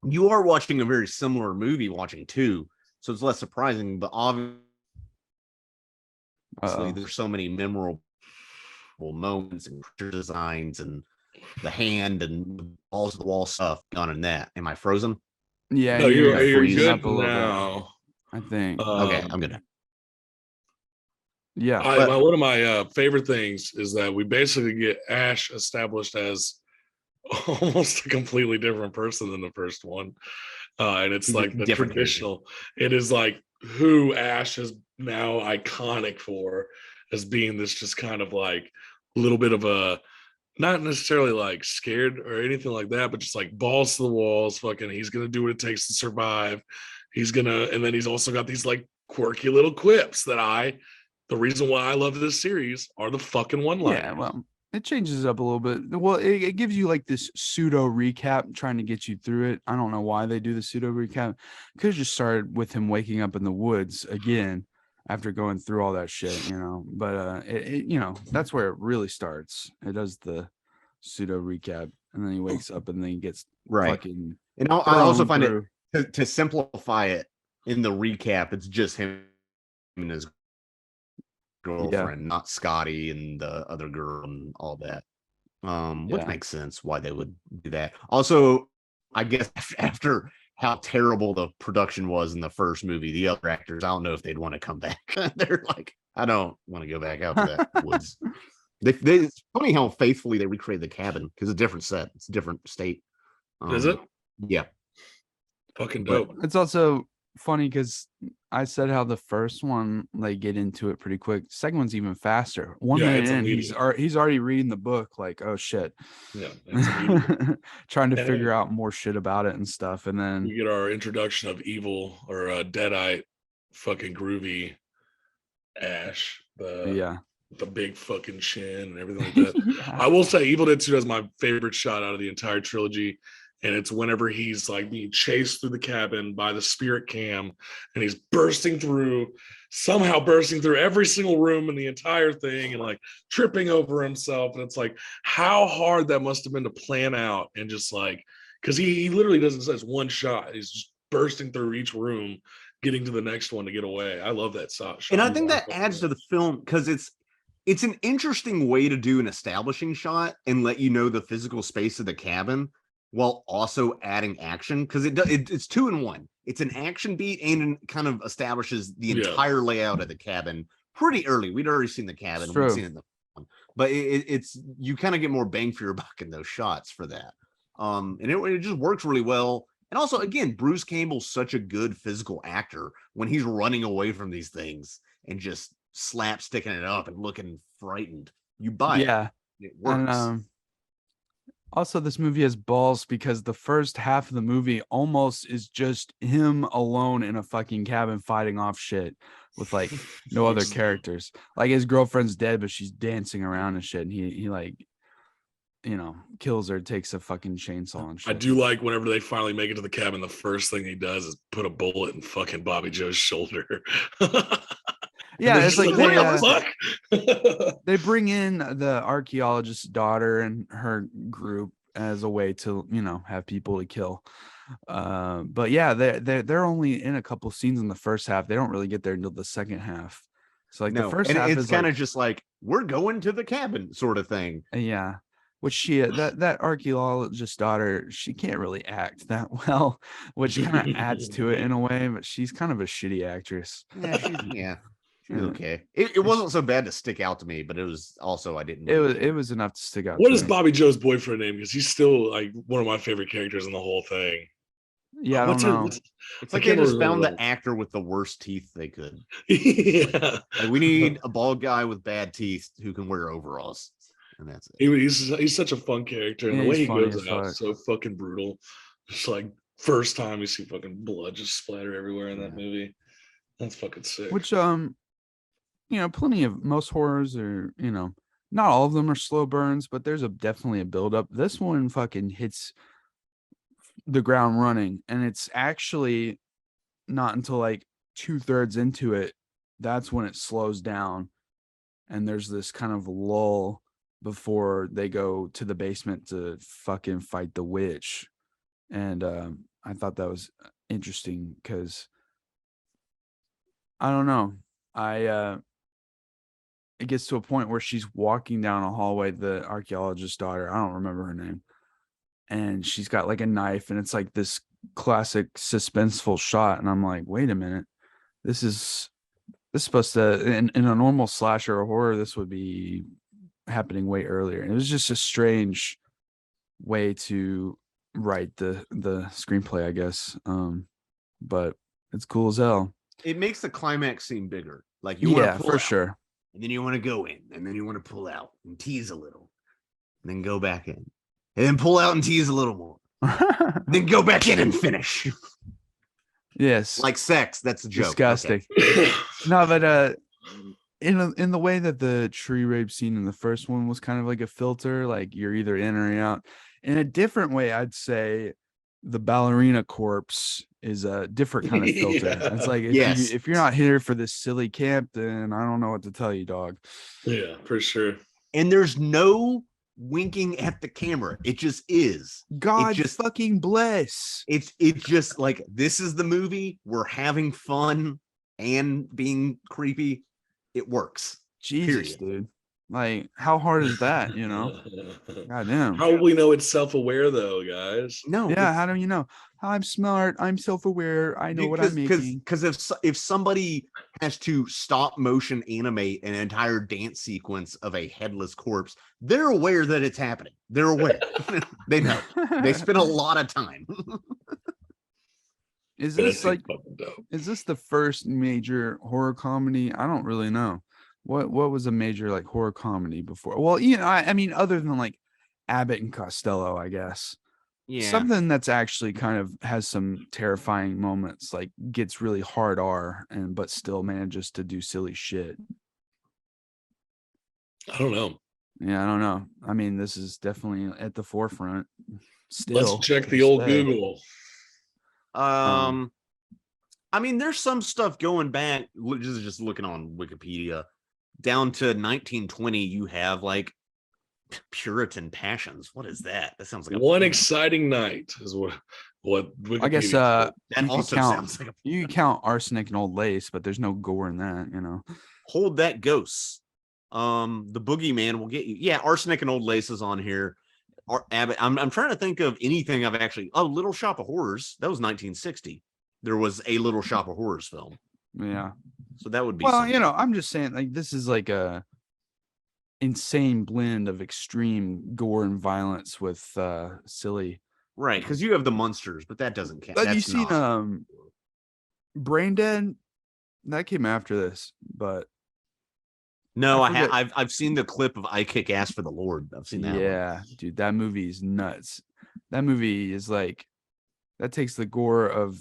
Speaker 2: you are watching a very similar movie watching 2. So it's less surprising, but obviously there's so many memorable moments and designs and the hand and balls of the wall stuff gone in that. Am I frozen?
Speaker 1: Yeah,
Speaker 3: no, you're good now.
Speaker 1: I think.
Speaker 2: Okay, I'm good.
Speaker 1: Yeah.
Speaker 3: One of my favorite things is that we basically get Ash established as almost a completely different person than the first one. And it's like the traditional. It is like who Ash is now iconic for as being this just kind of like a little bit of a, not necessarily like scared or anything like that, but just like balls to the walls, fucking he's gonna do what it takes to survive. And then he's also got these like quirky little quips that the reason why I love this series are the fucking one-liners.
Speaker 1: Yeah, well, it changes up a little bit. Well, it gives you like this pseudo recap trying to get you through it. I don't know why they do the pseudo recap. Could have just started with him waking up in the woods again after going through all that shit, you know. But that's where it really starts. It does the pseudo recap, and then he wakes up, and then he gets fucking.
Speaker 2: And I also find it to simplify it in the recap. It's just him and his girlfriend, not Scotty and the other girl and all that. Which makes sense why they would do that. Also, I guess after how terrible the production was in the first movie, the other actors, I don't know if they'd want to come back. They're like, I don't want to go back out to that woods. It's funny how faithfully they recreated the cabin because it's a different set. It's a different state.
Speaker 3: Is it?
Speaker 2: Yeah.
Speaker 3: Fucking dope.
Speaker 1: It's also funny because I said how the first one they get into it pretty quick. Second one's even faster. 1 minute in, he's already reading the book. Like, oh shit, trying to figure out more shit about it and stuff. And then
Speaker 3: we get our introduction of evil or Deadite, fucking groovy Ash. The big fucking chin and everything like that. I will say, Evil Dead 2 is my favorite shot out of the entire trilogy. And it's whenever he's like being chased through the cabin by the spirit cam and he's somehow bursting through every single room in the entire thing and like tripping over himself. And it's like how hard that must have been to plan out and just like, because he literally doesn't say it's one shot. He's just bursting through each room, getting to the next one to get away. I love that shot.
Speaker 2: And I think that adds to the film because it's an interesting way to do an establishing shot and let you know the physical space of the cabin, while also adding action, because it's 2 in 1. It's an action beat and it kind of establishes the entire layout of the cabin pretty early. We'd already seen the cabin, we'd seen it in the one, but it's you kind of get more bang for your buck in those shots for that. And it just works really well. And also, again, Bruce Campbell's such a good physical actor when he's running away from these things and just slapsticking it up and looking frightened. You buy it. It works.
Speaker 1: And, also, this movie has balls because the first half of the movie almost is just him alone in a fucking cabin fighting off shit with like no other characters. Like his girlfriend's dead, but she's dancing around and shit. And he like, kills her, takes a fucking chainsaw and shit.
Speaker 3: I do like whenever they finally make it to the cabin, the first thing he does is put a bullet in fucking Bobby Joe's shoulder.
Speaker 1: Yeah, it's like
Speaker 3: what the fuck?
Speaker 1: They bring in the archaeologist's daughter and her group as a way to, have people to kill. But yeah, they're only in a couple scenes in the first half. They don't really get there until the second half. So like the first half
Speaker 2: it's
Speaker 1: is
Speaker 2: kind of
Speaker 1: like,
Speaker 2: just like we're going to the cabin sort of thing.
Speaker 1: yeah. Which she that archaeologist daughter, she can't really act that well, which kind of adds to it in a way, but she's kind of a shitty actress.
Speaker 2: Yeah, she's okay. It wasn't so bad to stick out to me, but it was also I didn't.
Speaker 1: It was enough to stick out.
Speaker 3: What is Bobby Joe's boyfriend name? Because he's still like one of my favorite characters in the whole thing.
Speaker 1: Yeah, I don't know.
Speaker 2: It's like they just found the actor with the worst teeth they could.
Speaker 3: Yeah,
Speaker 2: like we need a bald guy with bad teeth who can wear overalls. And that's it.
Speaker 3: He's such a fun character, and the way he goes out is so fucking brutal. Just like first time you see fucking blood just splatter everywhere in that movie. That's fucking sick.
Speaker 1: Which plenty of most horrors are, not all of them are slow burns, but there's definitely a buildup. This one fucking hits the ground running, and it's actually not until like 2/3 into it that's when it slows down, and there's this kind of lull before they go to the basement to fucking fight the witch. And I thought that was interesting because I don't know. It gets to a point where she's walking down a hallway, the archaeologist's daughter, I don't remember her name, and she's got like a knife, and it's like this classic suspenseful shot, and I'm like, wait a minute, this is supposed to in a normal slasher or horror, this would be happening way earlier. And it was just a strange way to write the screenplay, I guess. But it's cool as hell.
Speaker 2: It makes the climax seem bigger. Like you want to pull
Speaker 1: for
Speaker 2: out,
Speaker 1: sure.
Speaker 2: And then you want to go in, and then you want to pull out and tease a little, and then go back in, and then pull out and tease a little more, then go back in and finish.
Speaker 1: Yes,
Speaker 2: like sex. That's a joke.
Speaker 1: Disgusting. Okay. No, but in the way that the tree rape scene in the first one was kind of like a filter, like you're either in or out. In a different way, I'd say the ballerina corpse is a different kind of filter. Yeah. It's like if you're not here for this silly camp, then I don't know what to tell you, dog.
Speaker 3: Yeah, for sure.
Speaker 2: And there's no winking at the camera. It just is.
Speaker 1: God just fucking bless.
Speaker 2: It's just like, this is the movie. We're having fun and being creepy. It works.
Speaker 1: Jesus, dude. Like, how hard is that, Goddamn.
Speaker 3: How will we know it's self-aware, though, guys?
Speaker 2: No.
Speaker 1: Yeah, how do you know? I'm smart. I'm self-aware. I know what I'm making.
Speaker 2: Because if somebody has to stop motion animate an entire dance sequence of a headless corpse, they're aware that it's happening. They're aware. They know. They spend a lot of time.
Speaker 1: Is this the first major horror comedy? I don't really know. What was a major like horror comedy before? Well, I mean, other than like Abbott and Costello, I guess. Yeah. Something that's actually kind of has some terrifying moments, like gets really hard R but still manages to do silly shit.
Speaker 3: I don't know.
Speaker 1: Yeah, I don't know. I mean, this is definitely at the forefront. Still,
Speaker 3: let's check the old Google.
Speaker 2: I mean, there's some stuff going back, just looking on Wikipedia, down to 1920. You have like Puritan Passions. What is that? That sounds like
Speaker 3: One Exciting Night is what Wikipedia
Speaker 1: I guess
Speaker 2: that also sounds like
Speaker 1: you can count Arsenic and Old Lace, but there's no gore in that,
Speaker 2: Hold That Ghost. The Boogeyman will get you. Yeah, Arsenic and Old Lace is on here. Abbott. I'm trying to think of anything I've actually. Oh, Little Shop of Horrors. That was 1960. There was a Little Shop of Horrors film.
Speaker 1: Yeah.
Speaker 2: So that would be.
Speaker 1: Well, I'm just saying, like, this is like a insane blend of extreme gore and violence with silly.
Speaker 2: Right, because you have the monsters, but that doesn't count.
Speaker 1: Have you seen Brain Dead? That came after this, but.
Speaker 2: No, I've seen the clip of I Kick Ass for the Lord. I've seen that.
Speaker 1: Yeah, dude, that movie is nuts. That movie is like, that takes the gore of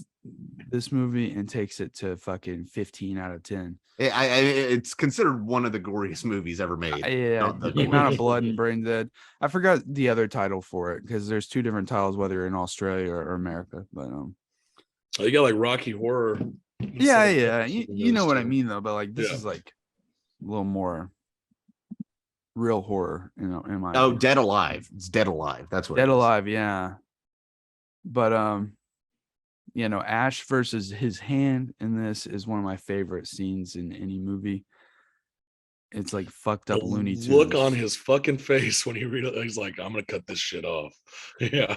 Speaker 1: this movie and takes it to fucking 15 out of 10.
Speaker 2: It's considered one of the goriest movies ever made.
Speaker 1: Yeah, the amount of blood in Brain Dead. I forgot the other title for it because there's two different titles, whether you're in Australia or America. But
Speaker 3: you got like Rocky Horror.
Speaker 1: Yeah. You know what I mean though. But like this is like a little more real horror, in my opinion.
Speaker 2: Dead Alive. It's Dead Alive. That's what
Speaker 1: Dead Alive, yeah. But Ash versus his hand in this is one of my favorite scenes in any movie. It's like fucked up Looney Tunes.
Speaker 3: Look on his fucking face when he he's like, I'm gonna cut this shit off. Yeah.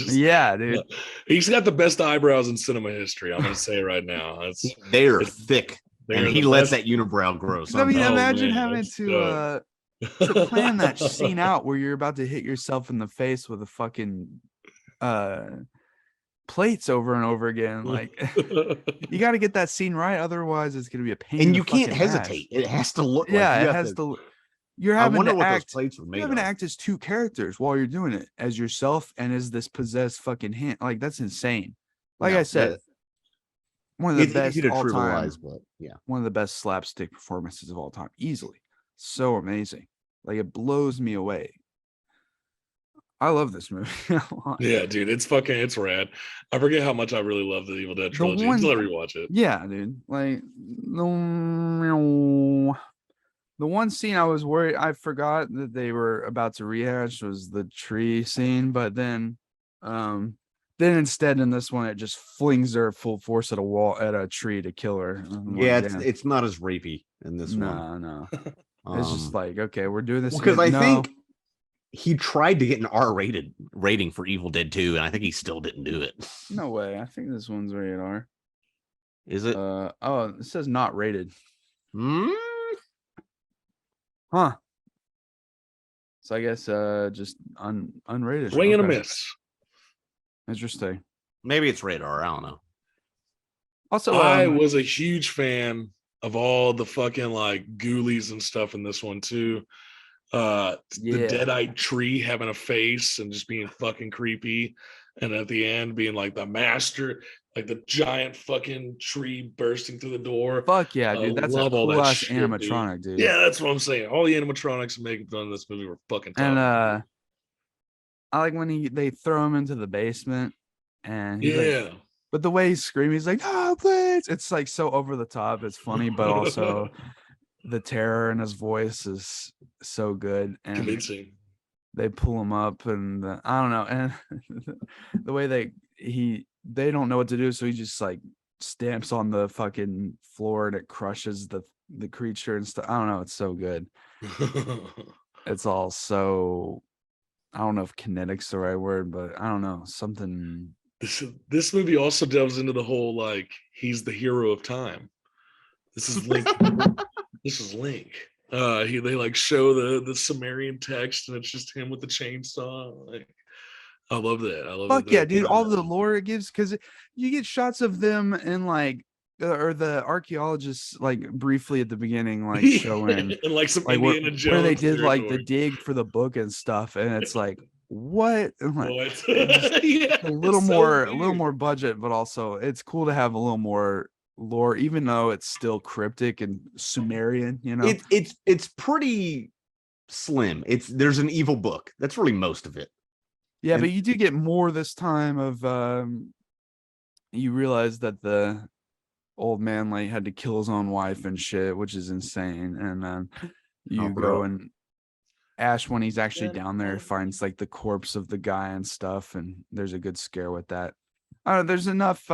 Speaker 1: Yeah, dude.
Speaker 3: He's got the best eyebrows in cinema history. I'm gonna say it right now.
Speaker 2: They're thick. And he lets that unibrow grow.
Speaker 1: I mean, imagine having to plan that scene out where you're about to hit yourself in the face with a fucking plates over and over again. Like, you got to get that scene right, otherwise it's going to be a pain.
Speaker 2: And you can't hesitate. It has to look.
Speaker 1: Yeah, it has to. You're having to act. You're having to act as two characters while you're doing it, as yourself and as this possessed fucking hand. Like, that's insane. Like I said, one of the best all time.
Speaker 2: Yeah,
Speaker 1: one of the best slapstick performances of all time, easily. So amazing. Like, it blows me away. I love this movie a lot.
Speaker 3: Yeah, dude, it's rad. I forget how much I really love the Evil Dead trilogy until I rewatch it.
Speaker 1: Yeah, dude. Like, the one scene I was worried, I forgot that they were about to rehash was the tree scene, but then instead in this one it just flings her full force at a tree to kill her.
Speaker 2: Yeah, it's not as rapey in this one.
Speaker 1: No. It's just like, okay, we're doing this
Speaker 2: because I think he tried to get an R-rated rating for Evil Dead 2, and I think he still didn't do it.
Speaker 1: No way. I think this one's rated R.
Speaker 2: Is it?
Speaker 1: It says not rated.
Speaker 2: Huh.
Speaker 1: So I guess just unrated.
Speaker 3: Swing and a miss.
Speaker 1: Interesting.
Speaker 2: Maybe it's rated R. I don't know.
Speaker 1: Also,
Speaker 3: I was a huge fan of all the fucking like ghoulies and stuff in this one too. The dead-eyed tree having a face and just being fucking creepy, and at the end being like the master, like the giant fucking tree bursting through the door.
Speaker 1: Fuck yeah, dude. That's a cool ass animatronic, dude.
Speaker 3: Yeah, that's what I'm saying. All the animatronics making fun of this movie were fucking tough.
Speaker 1: And I like when they throw him into the basement, and he's but the way he's screaming, he's like, "Oh, please!" It's like so over the top. It's funny, but also the terror in his voice is so good. And
Speaker 3: convincing.
Speaker 1: They pull him up, and I don't know, and the way they don't know what to do, so he just like stamps on the fucking floor, and it crushes the creature and stuff. I don't know. It's so good. It's all so. I don't know if kinetic's the right word, but I don't know, something.
Speaker 3: This movie also delves into the whole like he's the hero of time. This is Link. This is Link. They like show the Sumerian text, and it's just him with the chainsaw. Like, I love that.
Speaker 1: Fuck yeah, dude! All the lore it gives, because you get shots of them in like. Or the archaeologists like briefly at the beginning, like showing
Speaker 3: and like some like Indiana Jones
Speaker 1: where they did like the dig for the book and stuff, and it's like what? Like, a little more budget, but also it's cool to have a little more lore, even though it's still cryptic and Sumerian. You know,
Speaker 2: it's pretty slim. There's an evil book. That's really most of it.
Speaker 1: Yeah, but you do get more this time of you realize that the old man like had to kill his own wife and shit, which is insane. And then go and Ash, when he's actually down there, finds like the corpse of the guy and stuff, and there's a good scare with that. There's enough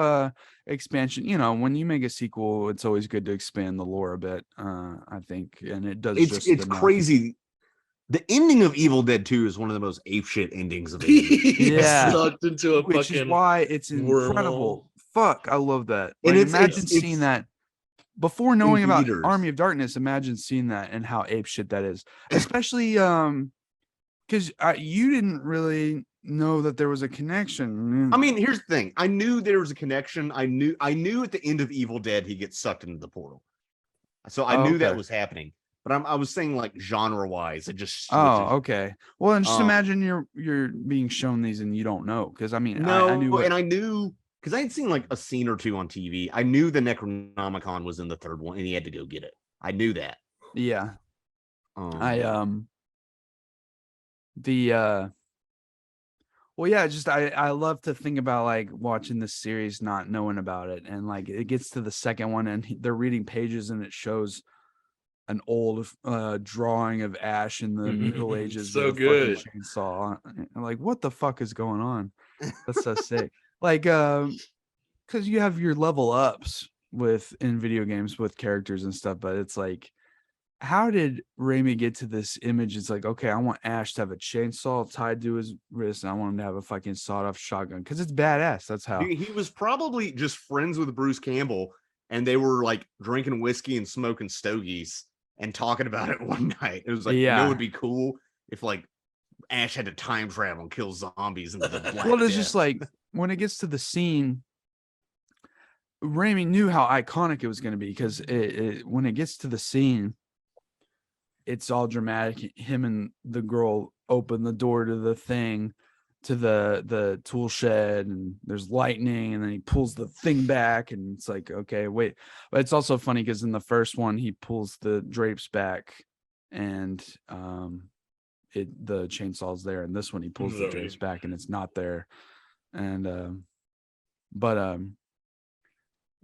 Speaker 1: expansion. You know, when you make a sequel, it's always good to expand the lore a bit, I think, and it does.
Speaker 2: It's crazy. The ending of Evil Dead 2 is one of the most apeshit endings of it.
Speaker 1: Yeah,
Speaker 3: sucked into a
Speaker 1: which is why it's incredible. Fuck, I love that.
Speaker 2: And
Speaker 1: like, imagine seeing that before knowing about Army of Darkness. Imagine seeing that and how apeshit that is, especially because you didn't really know that there was a connection.
Speaker 2: I mean, here's the thing: I knew there was a connection. I knew at the end of Evil Dead he gets sucked into the portal, so I knew that was happening. But I was saying like genre wise, it just switches.
Speaker 1: Oh, okay. Well, and just imagine you're being shown these and you don't know, because I mean,
Speaker 2: no,
Speaker 1: I knew,
Speaker 2: and I knew. Because I had seen like a scene or two on TV. I knew the Necronomicon was in the third one, and he had to go get it. I knew that.
Speaker 1: Yeah. Well, yeah, just I love to think about like watching this series not knowing about it, and like it gets to the second one and they're reading pages and it shows an old drawing of Ash in the Middle Ages.
Speaker 3: So
Speaker 1: with a
Speaker 3: good.
Speaker 1: Chainsaw. I'm like, what the fuck is going on? That's so sick. Like because you have your level ups in video games with characters and stuff, but it's like, how did Raimi get to this image? It's like, okay, I want Ash to have a chainsaw tied to his wrist, and I want him to have a fucking sawed-off shotgun because it's badass. That's how.
Speaker 2: He was probably just friends with Bruce Campbell, and they were like drinking whiskey and smoking stogies and talking about it one night. It was like, it would be cool if like Ash had to time travel and kill zombies into the black
Speaker 1: Well, it's just like when it gets to the scene, Raimi knew how iconic it was going to be because when it gets to the scene, it's all dramatic. Him and the girl open the door to the thing, to the tool shed, and there's lightning, and then he pulls the thing back, and it's like, okay, wait. But it's also funny because in the first one he pulls the drapes back, and the chainsaw's there, and this one he pulls the drapes back, and it's not there, and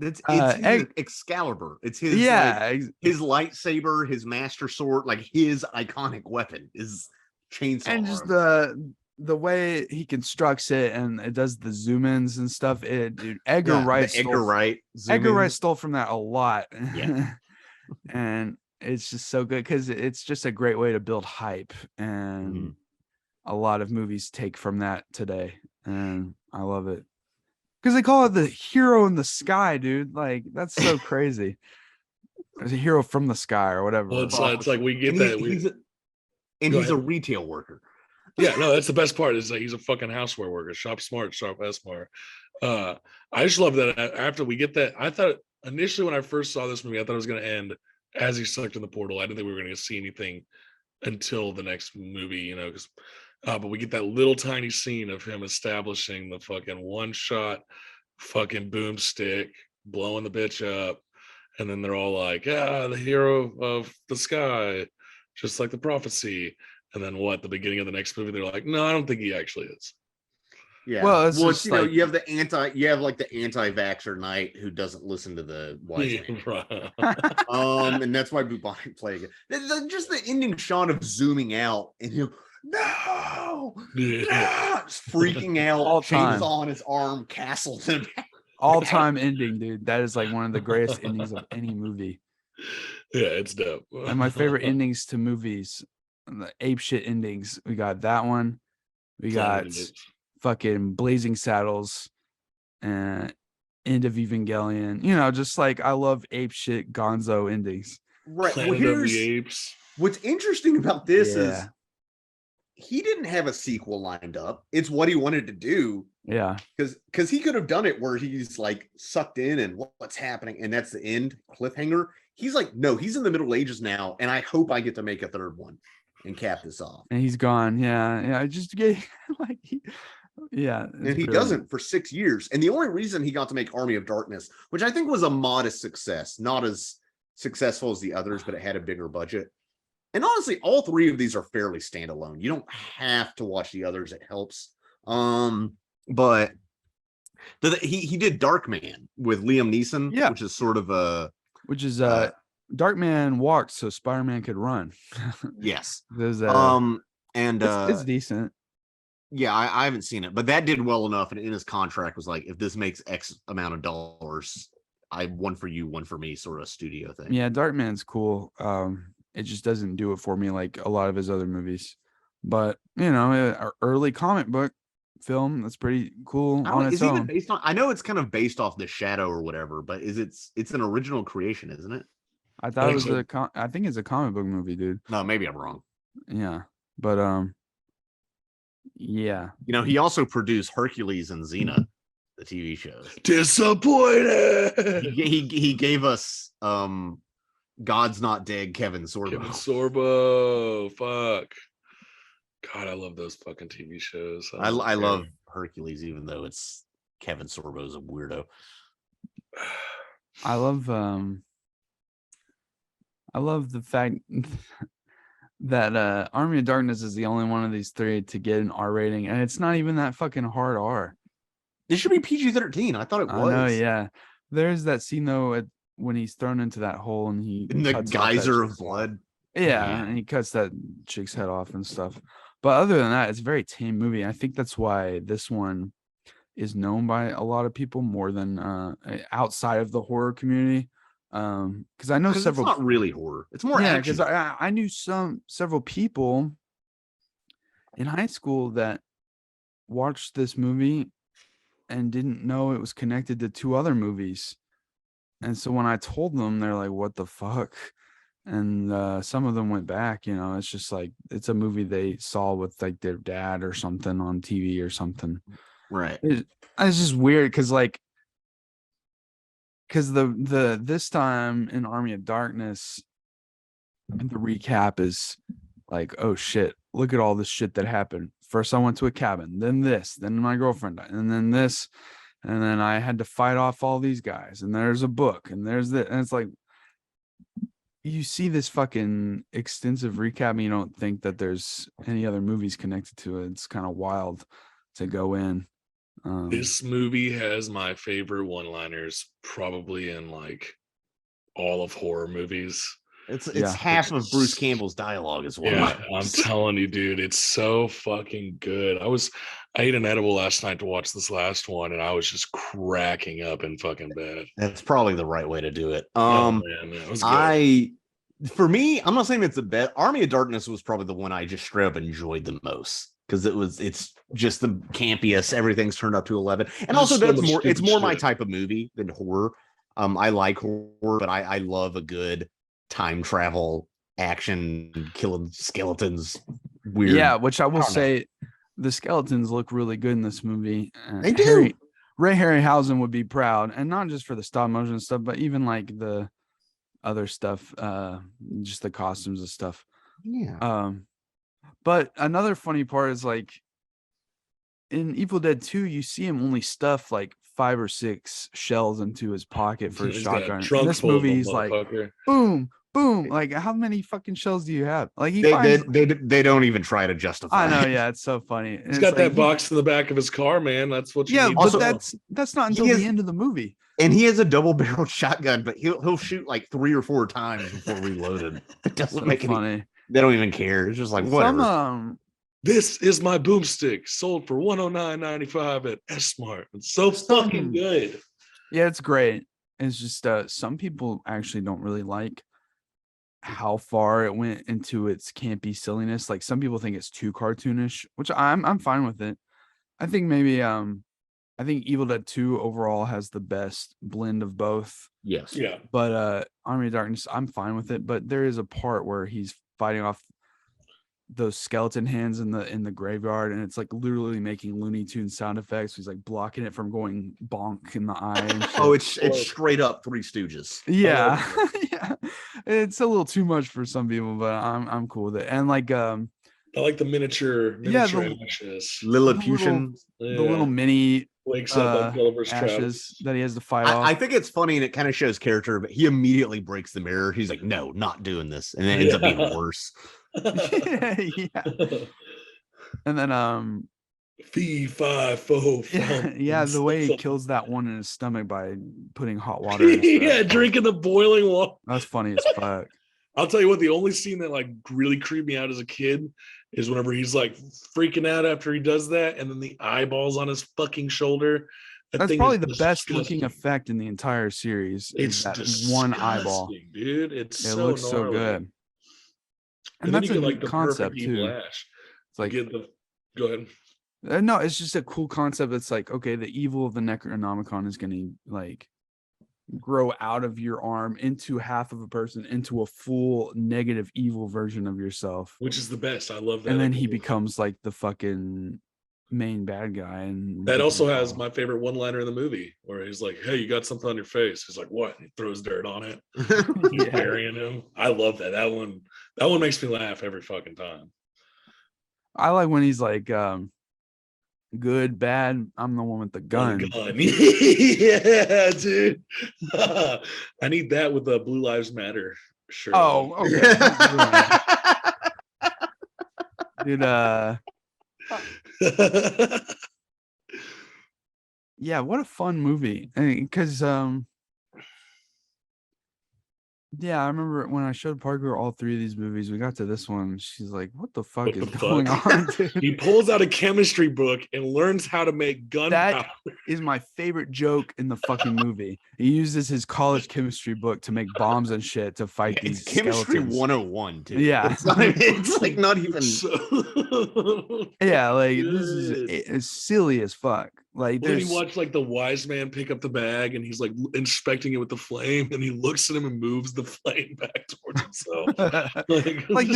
Speaker 2: it's his Excalibur. It's his his lightsaber, his master sword, like his iconic weapon is chainsaw.
Speaker 1: And just the way he constructs it, and it does the zoom ins and stuff. Edgar Wright stole from that a lot.
Speaker 2: Yeah.
Speaker 1: And it's just so good because it's just a great way to build hype, and a lot of movies take from that today, and I love it. Because they call it the hero in the sky, dude. Like, that's so crazy. There's a hero from the sky or whatever.
Speaker 3: Well, it's like we get that.
Speaker 2: He's a retail worker.
Speaker 3: Yeah, no, that's the best part. Is like he's a fucking houseware worker. Shop smart, shop smart. I just love that after we get that. I thought initially when I first saw this movie, I thought it was going to end as he sucked in the portal. I didn't think we were going to see anything until the next movie, you know, because but we get that little tiny scene of him establishing the fucking one shot fucking boomstick, blowing the bitch up. And then they're all like, the hero of the sky, just like the prophecy. And then the beginning of the next movie, they're like, no, I don't think he actually is.
Speaker 2: Yeah. Well, you know, you have the anti-vaxxer knight who doesn't listen to the wise man. Right. And that's why bubonic plague. Just the ending shot of zooming out and him, no, freaking out, chains on his arm, castles him.
Speaker 1: All-time ending, dude. That is like one of the greatest endings of any movie.
Speaker 3: Yeah, it's dope.
Speaker 1: And my favorite endings to movies, the ape shit endings. We got that one. We got fucking Blazing Saddles and End of Evangelion. You know, just like I love ape shit gonzo endings.
Speaker 2: Right. Well, here's the Apes. What's interesting about this is he didn't have a sequel lined up. It's what he wanted to do.
Speaker 1: Yeah.
Speaker 2: Because he could have done it where he's like sucked in and what's happening, and that's the end cliffhanger. He's like, no, he's in the Middle Ages now, and I hope I get to make a third one and cap this off.
Speaker 1: And he's gone. Yeah. Just get like
Speaker 2: and he doesn't for 6 years. And the only reason he got to make Army of Darkness, which I think was a modest success, not as successful as the others, but it had a bigger budget. And honestly, all three of these are fairly standalone. You don't have to watch the others. It helps. But he did Darkman with Liam Neeson, which is sort of a...
Speaker 1: Which is Darkman walked so Spider-Man could run.
Speaker 2: Yes.
Speaker 1: There's it's decent.
Speaker 2: Yeah, I haven't seen it, but that did well enough. And in his contract was like, if this makes X amount of dollars, one for you, one for me, sort of studio thing.
Speaker 1: Yeah, Darkman's cool. It just doesn't do it for me like a lot of his other movies. But you know, our early comic book film that's pretty cool on its own.
Speaker 2: Based on, I know it's kind of based off The Shadow or whatever, but it's an original creation, isn't it?
Speaker 1: I thought it was I think it's a comic book movie, dude.
Speaker 2: No, maybe I'm wrong.
Speaker 1: Yeah, but yeah.
Speaker 2: You know, he also produced Hercules and Xena, the TV shows.
Speaker 3: Disappointed.
Speaker 2: He gave us God's Not Dead, Kevin Sorbo.
Speaker 3: Fuck. God, I love those fucking TV shows.
Speaker 2: I love Hercules, even though it's Kevin Sorbo's a weirdo.
Speaker 1: I love the fact that Army of Darkness is the only one of these three to get an R rating, and it's not even that fucking hard R.
Speaker 2: It should be PG-13. I thought it was.
Speaker 1: I know, yeah. There's that scene though when he's thrown into that hole and in
Speaker 2: the geyser of blood.
Speaker 1: Yeah, and he cuts that chick's head off and stuff. But other than that, it's a very tame movie. I think that's why this one is known by a lot of people more than outside of the horror community. Because I know several.
Speaker 2: It's not really horror. It's more action.
Speaker 1: Because I knew several people in high school that watched this movie and didn't know it was connected to 2 other movies. And so when I told them, they're like, "What the fuck?" And some of them went back. It's just like it's a movie they saw with like their dad or something on TV or something.
Speaker 2: Right.
Speaker 1: It's just weird because the this time in Army of Darkness, the recap is like, oh shit, look at all this shit that happened. First I went to a cabin, then this, then my girlfriend died, and then this, and then I had to fight off all these guys, and there's a book, and there's this, and it's like you see this fucking extensive recap and you don't think that there's any other movies connected to it. It's kind of wild to go in.
Speaker 3: This movie has my favorite one-liners probably in like all of horror movies.
Speaker 2: It's half of Bruce Campbell's dialogue as well.
Speaker 3: Yeah, I'm telling you, dude, it's so fucking good. I ate an edible last night to watch this last one, and I was just cracking up in fucking bed.
Speaker 2: That's probably the right way to do it.
Speaker 3: Man, it was good.
Speaker 2: For me, I'm not saying it's the best. Army of Darkness was probably the one I just straight up enjoyed the most because it's just the campiest. Everything's turned up to 11, and also it's more my type of movie than horror. I like horror, but I love a good time travel action, killing skeletons. Weird.
Speaker 1: Yeah, which I will say, the skeletons look really good in this movie.
Speaker 2: They do.
Speaker 1: Ray Harryhausen would be proud, and not just for the stop motion stuff, but even like the other stuff, just the costumes and stuff.
Speaker 2: Yeah.
Speaker 1: But another funny part is like in Evil Dead 2, you see him only stuff like 5 or 6 shells into his pocket for a shotgun. In this movie, he's like, boom, boom. Like, how many fucking shells do you have? Like,
Speaker 2: they don't even try to justify.
Speaker 1: I know, yeah, it's so funny.
Speaker 3: He's got that box in the back of his car, man. That's what you need.
Speaker 1: But that's not until the end of the movie.
Speaker 2: And he has a double-barreled shotgun, but he'll shoot like 3 or 4 times before reloaded. It doesn't make any. They don't even care. It's just like whatever.
Speaker 3: This is my boomstick, sold for $109.95 at S-Mart. It's so fucking good.
Speaker 1: Yeah, it's great. It's just some people actually don't really like how far it went into its campy silliness. Like some people think it's too cartoonish, which I'm fine with it. I think maybe I think Evil Dead 2 overall has the best blend of both.
Speaker 2: Yes.
Speaker 3: Yeah.
Speaker 1: But Army of Darkness, I'm fine with it. But there is a part where he's fighting off those skeleton hands in the graveyard, and it's like literally making Looney Tunes sound effects. He's like blocking it from going bonk in the eye. And shit.
Speaker 2: Oh, it's straight up Three Stooges.
Speaker 1: Yeah. Yeah. It's a little too much for some people, but I'm cool with it. And like
Speaker 3: I like the miniature ashes.
Speaker 2: Lilliputian.
Speaker 1: The little mini
Speaker 3: wakes up on Gulliver's
Speaker 1: ashes that he has to fight off.
Speaker 2: I think it's funny and it kind of shows character, but he immediately breaks the mirror. He's like, no, not doing this. And then it ends up being worse.
Speaker 1: Yeah. And then
Speaker 3: fee, fi, fo,
Speaker 1: yeah, the way he kills that one in his stomach by putting hot water in his
Speaker 3: yeah, drinking the boiling water.
Speaker 1: That's funny as fuck.
Speaker 3: I'll tell you what, the only scene that like really creeped me out as a kid is whenever he's like freaking out after he does that, and then the eyeballs on his fucking shoulder.
Speaker 1: That's probably the best looking effect in the entire series.
Speaker 3: It's
Speaker 1: that one eyeball,
Speaker 3: dude. It looks
Speaker 1: so good. And that's a like concept too. It's like
Speaker 3: go ahead.
Speaker 1: No, it's just a cool concept. It's like, okay, the evil of the Necronomicon is going to like grow out of your arm into half of a person, into a full negative evil version of yourself,
Speaker 3: which is the best. I love that.
Speaker 1: And then he becomes like the fucking main bad guy. And
Speaker 3: that also has my favorite one-liner in the movie where he's like, hey, you got something on your face. He's like, what? And he throws dirt on it. He's burying him. I love that. That one makes me laugh every fucking time.
Speaker 1: I like when he's like, good, bad, I'm the one with the gun.
Speaker 3: Yeah, dude. I need that with the Blue Lives Matter shirt.
Speaker 1: Oh, okay. Dude, yeah, what a fun movie. Because Yeah, I remember when I showed Parker all three of these movies, we got to this one. She's like, what the fuck is going on, dude?
Speaker 3: He pulls out a chemistry book and learns how to make gunpowder.
Speaker 1: That is my favorite joke in the fucking movie. He uses his college chemistry book to make bombs and shit to fight these
Speaker 2: chemistry
Speaker 1: skeletons.
Speaker 2: 101, dude.
Speaker 1: Yeah.
Speaker 2: It's like not even
Speaker 1: yeah, like this is it's silly as fuck. Like
Speaker 3: when you watch like the wise man pick up the bag and he's like inspecting it with the flame and he looks at him and moves the flame back towards himself.
Speaker 1: like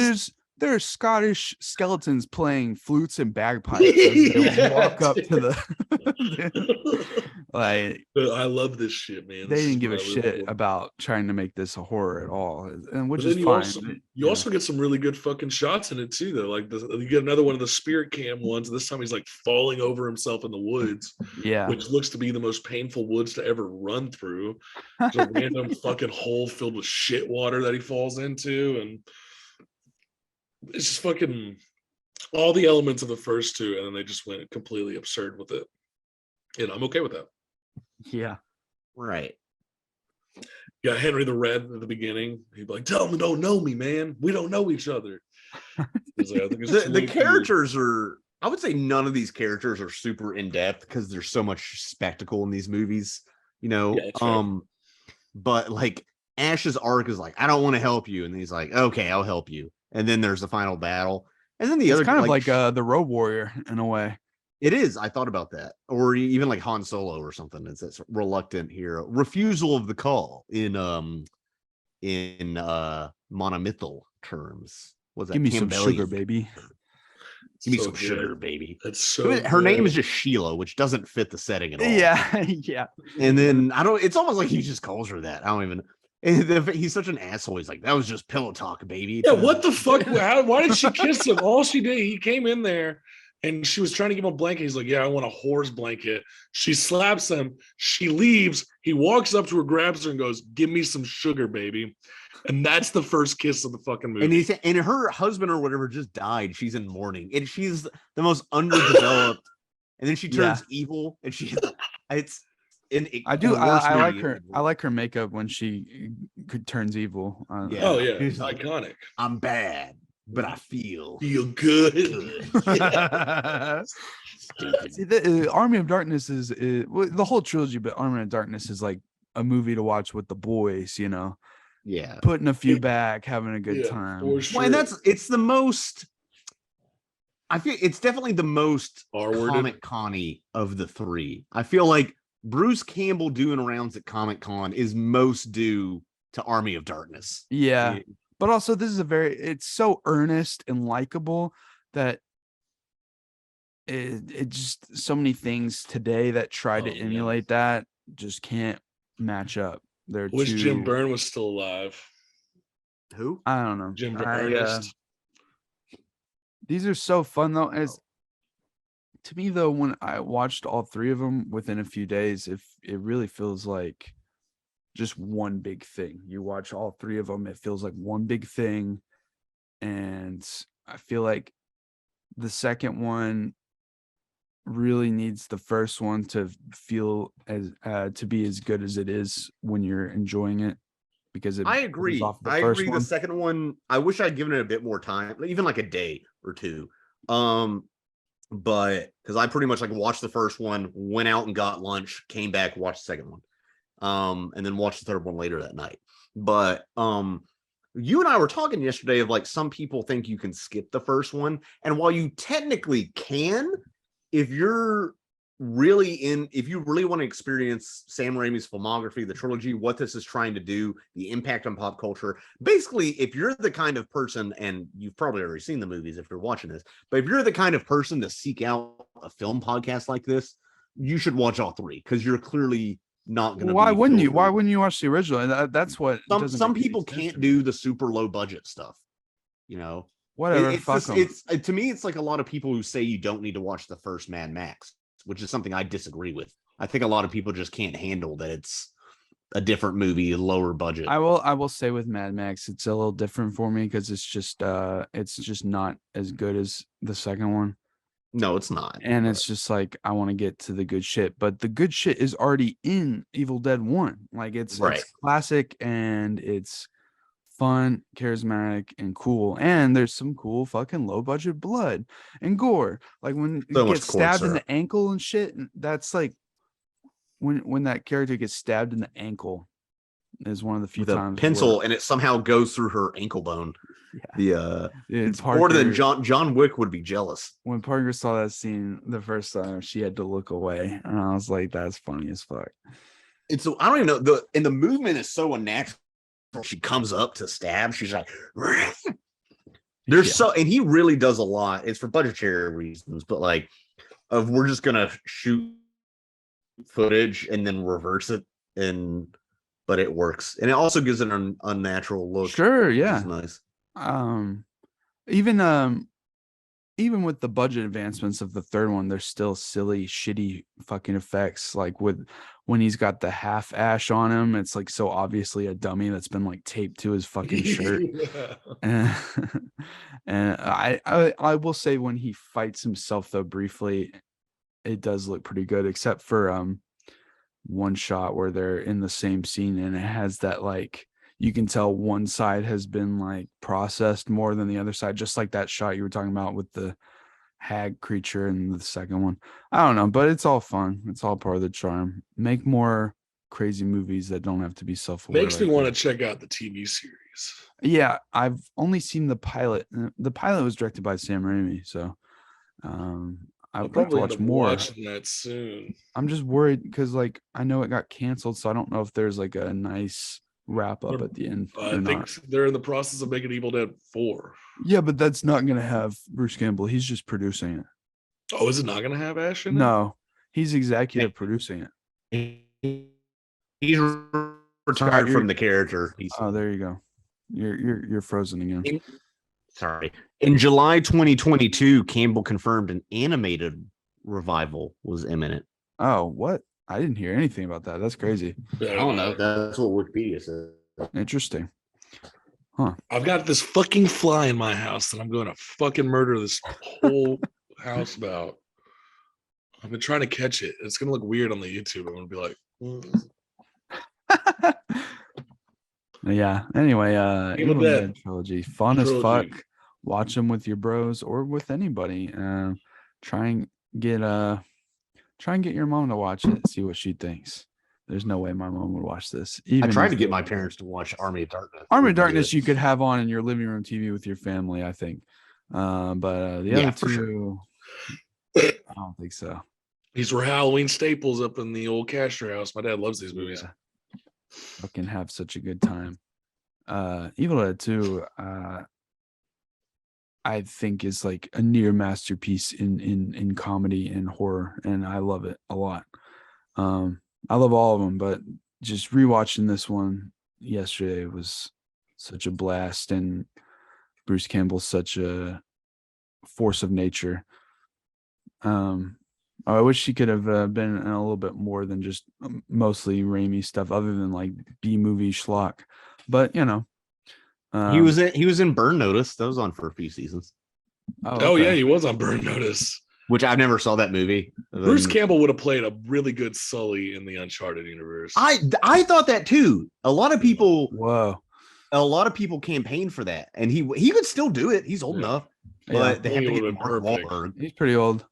Speaker 1: there's Scottish skeletons playing flutes and bagpipes as they walk up to the like
Speaker 3: I love this shit, man.
Speaker 1: They didn't give a shit about trying to make this a horror at all, and which is fine.
Speaker 3: You also get some really good fucking shots in it too, though. Like you get another one of the spirit cam ones. This time he's like falling over himself in the woods, which looks to be the most painful woods to ever run through. It's a random fucking hole filled with shit water that he falls into, and it's just fucking all the elements of the first two, and then they just went completely absurd with it, and I'm okay with that.
Speaker 1: Yeah,
Speaker 2: right.
Speaker 3: Yeah, Henry the Red at the beginning. He'd be like, "Tell them don't know me, man. We don't know each other." Like, I think
Speaker 2: the characters are. I would say none of these characters are super in depth because there's so much spectacle in these movies. You know, right. But like Ash's arc is like, "I don't want to help you," and he's like, "Okay, I'll help you." And then there's the final battle, and then it's
Speaker 1: kind of like the Road Warrior in a way.
Speaker 2: It is. I thought about that, or even like Han Solo or something. It's this reluctant hero, refusal of the call in monomythal terms. What's that?
Speaker 1: Give me some sugar, baby.
Speaker 2: Give me some sugar, baby.
Speaker 3: That's so.
Speaker 2: Her name is just Sheila, which doesn't fit the setting at all.
Speaker 1: Yeah, yeah.
Speaker 2: And then it's almost like he just calls her that. I don't even. And he's such an asshole. He's like, that was just pillow talk, baby.
Speaker 3: Yeah, what the fuck? Why did she kiss him? All she did, he came in there and she was trying to give him a blanket. He's like, yeah, I want a whore's blanket. She slaps him. She leaves. He walks up to her, grabs her, and goes, give me some sugar, baby. And that's the first kiss of the fucking movie.
Speaker 2: And her husband or whatever just died. She's in mourning. And she's the most underdeveloped. And then she turns evil. And
Speaker 1: I like her. I like her makeup when she turns evil.
Speaker 3: It's iconic.
Speaker 2: I'm bad, but I feel
Speaker 3: good.
Speaker 1: See, the Army of Darkness is the whole trilogy, but Army of Darkness is like a movie to watch with the boys. You know, putting a few back, having a good time.
Speaker 2: For sure. Well, and it's the most. I feel it's definitely the most comic-con-y of the three. I feel like Bruce Campbell doing rounds at Comic-Con is most due to Army of Darkness.
Speaker 1: Yeah. But also this is it's so earnest and likable that it just so many things today that try to emulate that just can't match up.
Speaker 3: Wish Jim Byrne was still alive.
Speaker 2: Who?
Speaker 1: I don't know.
Speaker 3: Jim Byrne.
Speaker 1: These are so fun though. To me, though, when I watched all three of them within a few days, it really feels like just one big thing. You watch all three of them, it feels like one big thing. And I feel like the second one really needs the first one to feel to be as good as it is when you're enjoying it. Because
Speaker 2: I agree. The second one, I wish I'd given it a bit more time, even like a day or two. But because I pretty much like watched the first one, went out and got lunch, came back, watched the second one, and then watched the third one later that night. But you and I were talking yesterday of like some people think you can skip the first one, and while you technically can, if you really want to experience Sam Raimi's filmography, the trilogy, what this is trying to do, the impact on pop culture, basically, if you're the kind of person, and you've probably already seen the movies if you're watching this, but if you're the kind of person to seek out a film podcast like this, you should watch all three because you're clearly not going to.
Speaker 1: Why wouldn't you? Why wouldn't you watch the original? That's what
Speaker 2: some people can't do the super low budget stuff, you know.
Speaker 1: Whatever.
Speaker 2: It's to me, it's like a lot of people who say you don't need to watch the first Mad Max, which is something I disagree with. I think a lot of people just can't handle that it's a different movie, lower budget.
Speaker 1: I will say with Mad Max, it's a little different for me because it's just not as good as the second one.
Speaker 2: No, it's not.
Speaker 1: And it's just like I want to get to the good shit, but the good shit is already in Evil Dead 1. Like it's classic and it's fun, charismatic, and cool. And there's some cool fucking low budget blood and gore. Like when
Speaker 2: So
Speaker 1: he gets stabbed in
Speaker 2: syrup.
Speaker 1: the ankle and shit. That's like when that character gets stabbed in the ankle is one of the few times
Speaker 2: a pencil and it somehow goes through her ankle bone.
Speaker 1: Yeah.
Speaker 2: It's Parker, more than John Wick would be jealous.
Speaker 1: When Parker saw that scene the first time, she had to look away, and I was like, "That's funny as fuck."
Speaker 2: It's I don't even know the movement is so unnatural. She comes up to stab. She's like, there's and he really does a lot. It's for budgetary reasons, but like, we're just gonna shoot footage and then reverse it, but it works, and it also gives it an unnatural look.
Speaker 1: Sure, yeah,
Speaker 2: nice.
Speaker 1: Even with the budget advancements of the third one, there's still silly, shitty fucking effects. Like when he's got the half ash on him, it's like so obviously a dummy that's been like taped to his fucking shirt. and I will say when he fights himself though briefly, it does look pretty good, except for one shot where they're in the same scene and it has that like. You can tell one side has been like processed more than the other side, just like that shot you were talking about with the hag creature and the second one. I don't know, but it's all fun. It's all part of the charm. Make more crazy movies that don't have to be self-aware.
Speaker 3: Makes me want to check out the TV series.
Speaker 1: Yeah, I've only seen the pilot. The pilot was directed by Sam Raimi, so I'd like to watch more.
Speaker 3: Watching that soon.
Speaker 1: I'm just worried because like I know it got canceled, so I don't know if there's like a nice wrap up at the end.
Speaker 3: I think they're in the process of making Evil Dead 4.
Speaker 1: Yeah, but that's not going to have Bruce Campbell. He's just producing it.
Speaker 3: Oh, is it not going to have Ash in it?
Speaker 1: No, he's executive producing
Speaker 2: it. He's retired from the character.
Speaker 1: Oh, there you go. You're frozen again.
Speaker 2: In July 2022, Campbell confirmed an animated revival was imminent.
Speaker 1: Oh, what? I didn't hear anything about that. That's crazy.
Speaker 2: I don't know. That's what Wikipedia says.
Speaker 1: Interesting. Huh.
Speaker 3: I've got this fucking fly in my house that I'm going to fucking murder this whole house about. I've been trying to catch it. It's going to look weird on the YouTube. I'm going to be like...
Speaker 1: Yeah. Anyway, Evil Dead Trilogy. Fun as fuck. Watch them with your bros or with anybody. Try and get your mom to watch it, see what she thinks. There's no way my mom would watch this.
Speaker 2: I tried to get my parents to watch Army of Darkness.
Speaker 1: Army of Darkness you could have on in your living room TV with your family, I think. But the other two, sure. I don't think so.
Speaker 3: These were Halloween staples up in the old Castro house. My dad loves these movies.
Speaker 1: Yeah. Fucking have such a good time. Evil Dead 2, I think is like a near masterpiece in comedy and horror, and I love it a lot. I love all of them, but just rewatching this one yesterday was such a blast, and Bruce Campbell's such a force of nature. I wish he could have been in a little bit more than just mostly Raimi stuff, other than like B-movie schlock. But you know,
Speaker 2: he was in Burn Notice. That was on for a few seasons.
Speaker 3: Oh yeah, he was on Burn Notice,
Speaker 2: which I never saw that movie.
Speaker 3: Bruce Campbell would have played a really good Sully in the Uncharted universe.
Speaker 2: I thought that too. A lot of people campaigned for that, and he could still do it. He's old enough, but they have to get Mark Wahlberg.
Speaker 1: He's pretty old.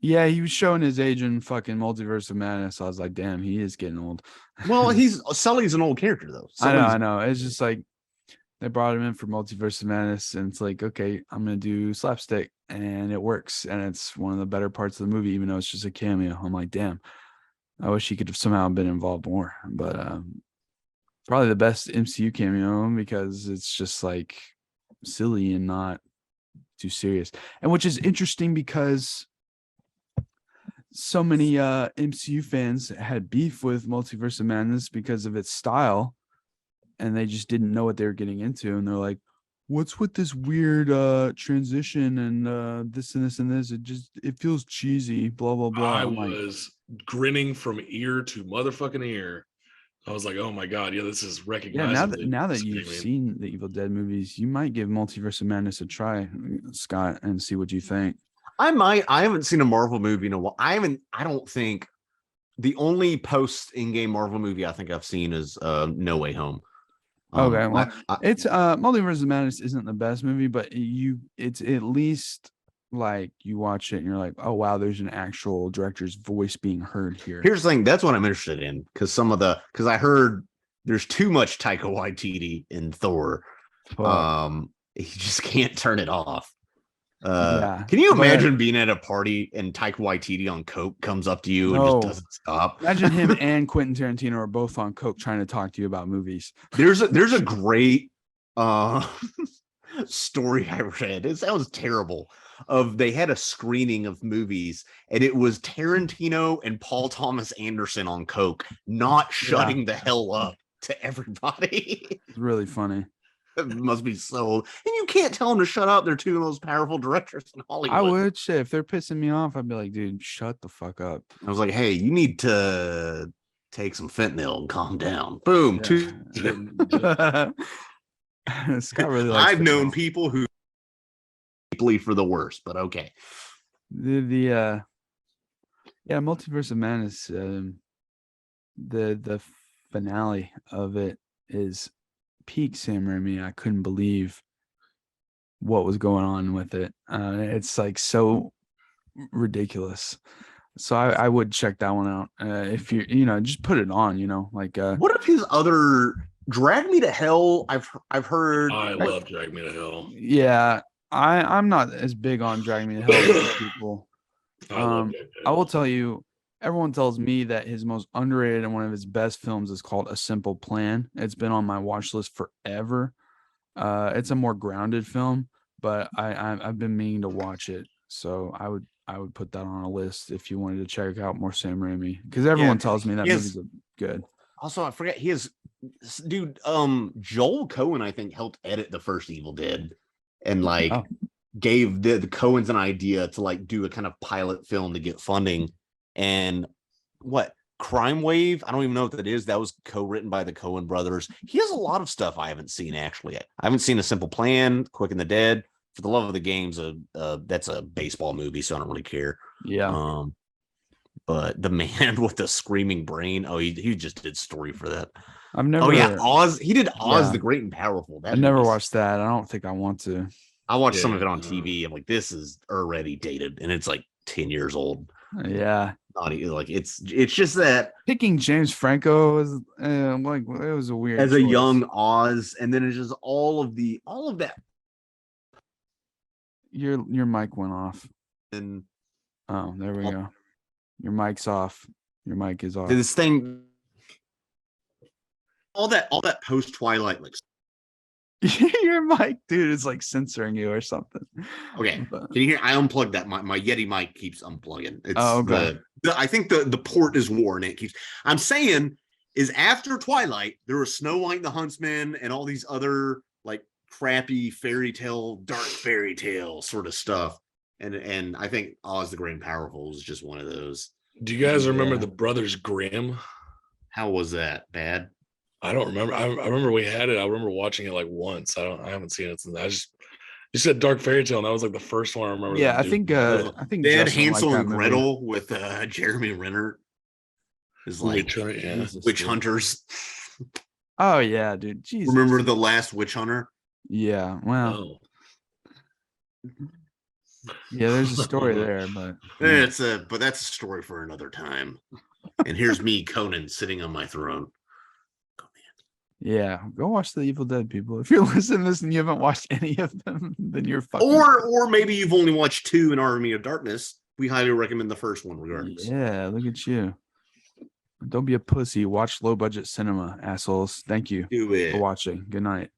Speaker 1: Yeah, he was showing his age in fucking Multiverse of Madness. I was like, damn, he is getting old.
Speaker 2: Well, Sully's an old character though.
Speaker 1: I know. It's just like they brought him in for Multiverse of Madness, and it's like, okay, I'm gonna do slapstick, and it works, and it's one of the better parts of the movie, even though it's just a cameo. I'm like, damn, I wish he could have somehow been involved more. But probably the best MCU cameo because it's just like silly and not too serious, and which is interesting because so many MCU fans had beef with Multiverse of Madness because of its style, and they just didn't know what they were getting into, and they're like, what's with this weird transition and this and this and this? It feels cheesy, blah blah blah.
Speaker 3: I was grinning from ear to motherfucking ear. I was like, oh my god, yeah, this is recognizable.
Speaker 1: Yeah, now that you've seen the Evil Dead movies, you might give Multiverse of Madness a try, Scott, and see what you think.
Speaker 2: I might. I haven't seen a Marvel movie in a while. I don't think the only post in-game Marvel movie I think I've seen is No Way Home.
Speaker 1: Okay, well, it's Multiverse of Madness isn't the best movie, but it's at least like you watch it and you're like, oh wow, there's an actual director's voice being heard here.
Speaker 2: Here's the thing, that's what I'm interested in, because I heard there's too much Taika Waititi in Thor. He just can't turn it off. Can you imagine being at a party and Taika Waititi on coke comes up to you and just doesn't stop?
Speaker 1: Imagine him and Quentin Tarantino are both on coke trying to talk to you about movies.
Speaker 2: There's a great story I read. It sounds terrible. They had a screening of movies and it was Tarantino and Paul Thomas Anderson on coke, not shutting the hell up to everybody.
Speaker 1: It's really funny.
Speaker 2: It must be so, and you can't tell them to shut up. They're two of the most powerful directors in Hollywood.
Speaker 1: I would say if they're pissing me off, I'd be like, dude, shut the fuck up.
Speaker 2: I was like, hey, you need to take some fentanyl and calm down. Boom.
Speaker 1: Scott really
Speaker 2: I've known people who deeply for the worst, but okay.
Speaker 1: The Multiverse of Madness, the finale of it is peak Sam Raimi. I couldn't believe what was going on with it. It's like so ridiculous. So I would check that one out. If you just put it on, like
Speaker 2: what if his other Drag Me to Hell? I've heard.
Speaker 3: I love Drag Me to Hell.
Speaker 1: Yeah, I'm not as big on Drag Me to Hell as people. I will tell you, everyone tells me that his most underrated and one of his best films is called A Simple Plan. It's been on my watch list forever. It's a more grounded film, but I've been meaning to watch it. So I would put that on a list if you wanted to check out more Sam Raimi, because everyone tells me that movie's good.
Speaker 2: Also, I forget dude. Joel Cohen, I think, helped edit the first Evil Dead, and gave the Coens an idea to like do a kind of pilot film to get funding. And Crime Wave? I don't even know what that is. That was co-written by the Coen brothers. He has a lot of stuff I haven't seen, actually. I haven't seen A Simple Plan, Quick and the Dead. For the Love of the Games, that's a baseball movie, so I don't really care.
Speaker 1: Yeah.
Speaker 2: But The Man with the Screaming Brain, he just did story for that.
Speaker 1: I've never.
Speaker 2: Oh yeah, Oz. He did Oz the Great and Powerful.
Speaker 1: I never watched that. I don't think I want to.
Speaker 2: I watched some of it on TV. I'm like, this is already dated, and it's like 10 years old.
Speaker 1: Yeah.
Speaker 2: Like it's just that
Speaker 1: picking James Franco was like it was a weird
Speaker 2: as choice. A young Oz, and then it's just all of that.
Speaker 1: Your mic went off.
Speaker 2: And
Speaker 1: there we go. Your mic's off. Your mic is off.
Speaker 2: This thing, all that post Twilight, like
Speaker 1: your mic, dude, is like censoring you or something.
Speaker 2: Okay, can you hear? I unplugged that. My Yeti mic keeps unplugging. It's
Speaker 1: okay.
Speaker 2: I think the port is worn. It keeps. I'm saying is after Twilight, there was Snow White and the Huntsman and all these other like crappy dark fairy tale sort of stuff. And I think Oz the Great and Powerful was just one of those.
Speaker 3: Do you guys remember the Brothers Grimm?
Speaker 2: How was that? Bad?
Speaker 3: I don't remember. I remember we had it. I remember watching it like once. I haven't seen it since. You said dark fairy tale, and that was like the first one I remember.
Speaker 1: Yeah, I think
Speaker 2: they had Hansel and Gretel with Jeremy Renner. Is like witch hunters.
Speaker 1: Oh yeah, dude. Jesus.
Speaker 2: Remember The Last Witch Hunter?
Speaker 1: Yeah. Well. Yeah, there's a story there, but
Speaker 2: that's a story for another time. And here's me, Conan, sitting on my throne.
Speaker 1: Yeah, go watch the Evil Dead, people. If you're listening to this and you haven't watched any of them, then you're fucking.
Speaker 2: Or maybe you've only watched 2 in Army of Darkness. We highly recommend the first one, regardless.
Speaker 1: Yeah, look at you. Don't be a pussy. Watch low budget cinema, assholes. Thank you
Speaker 2: for
Speaker 1: watching. Good night.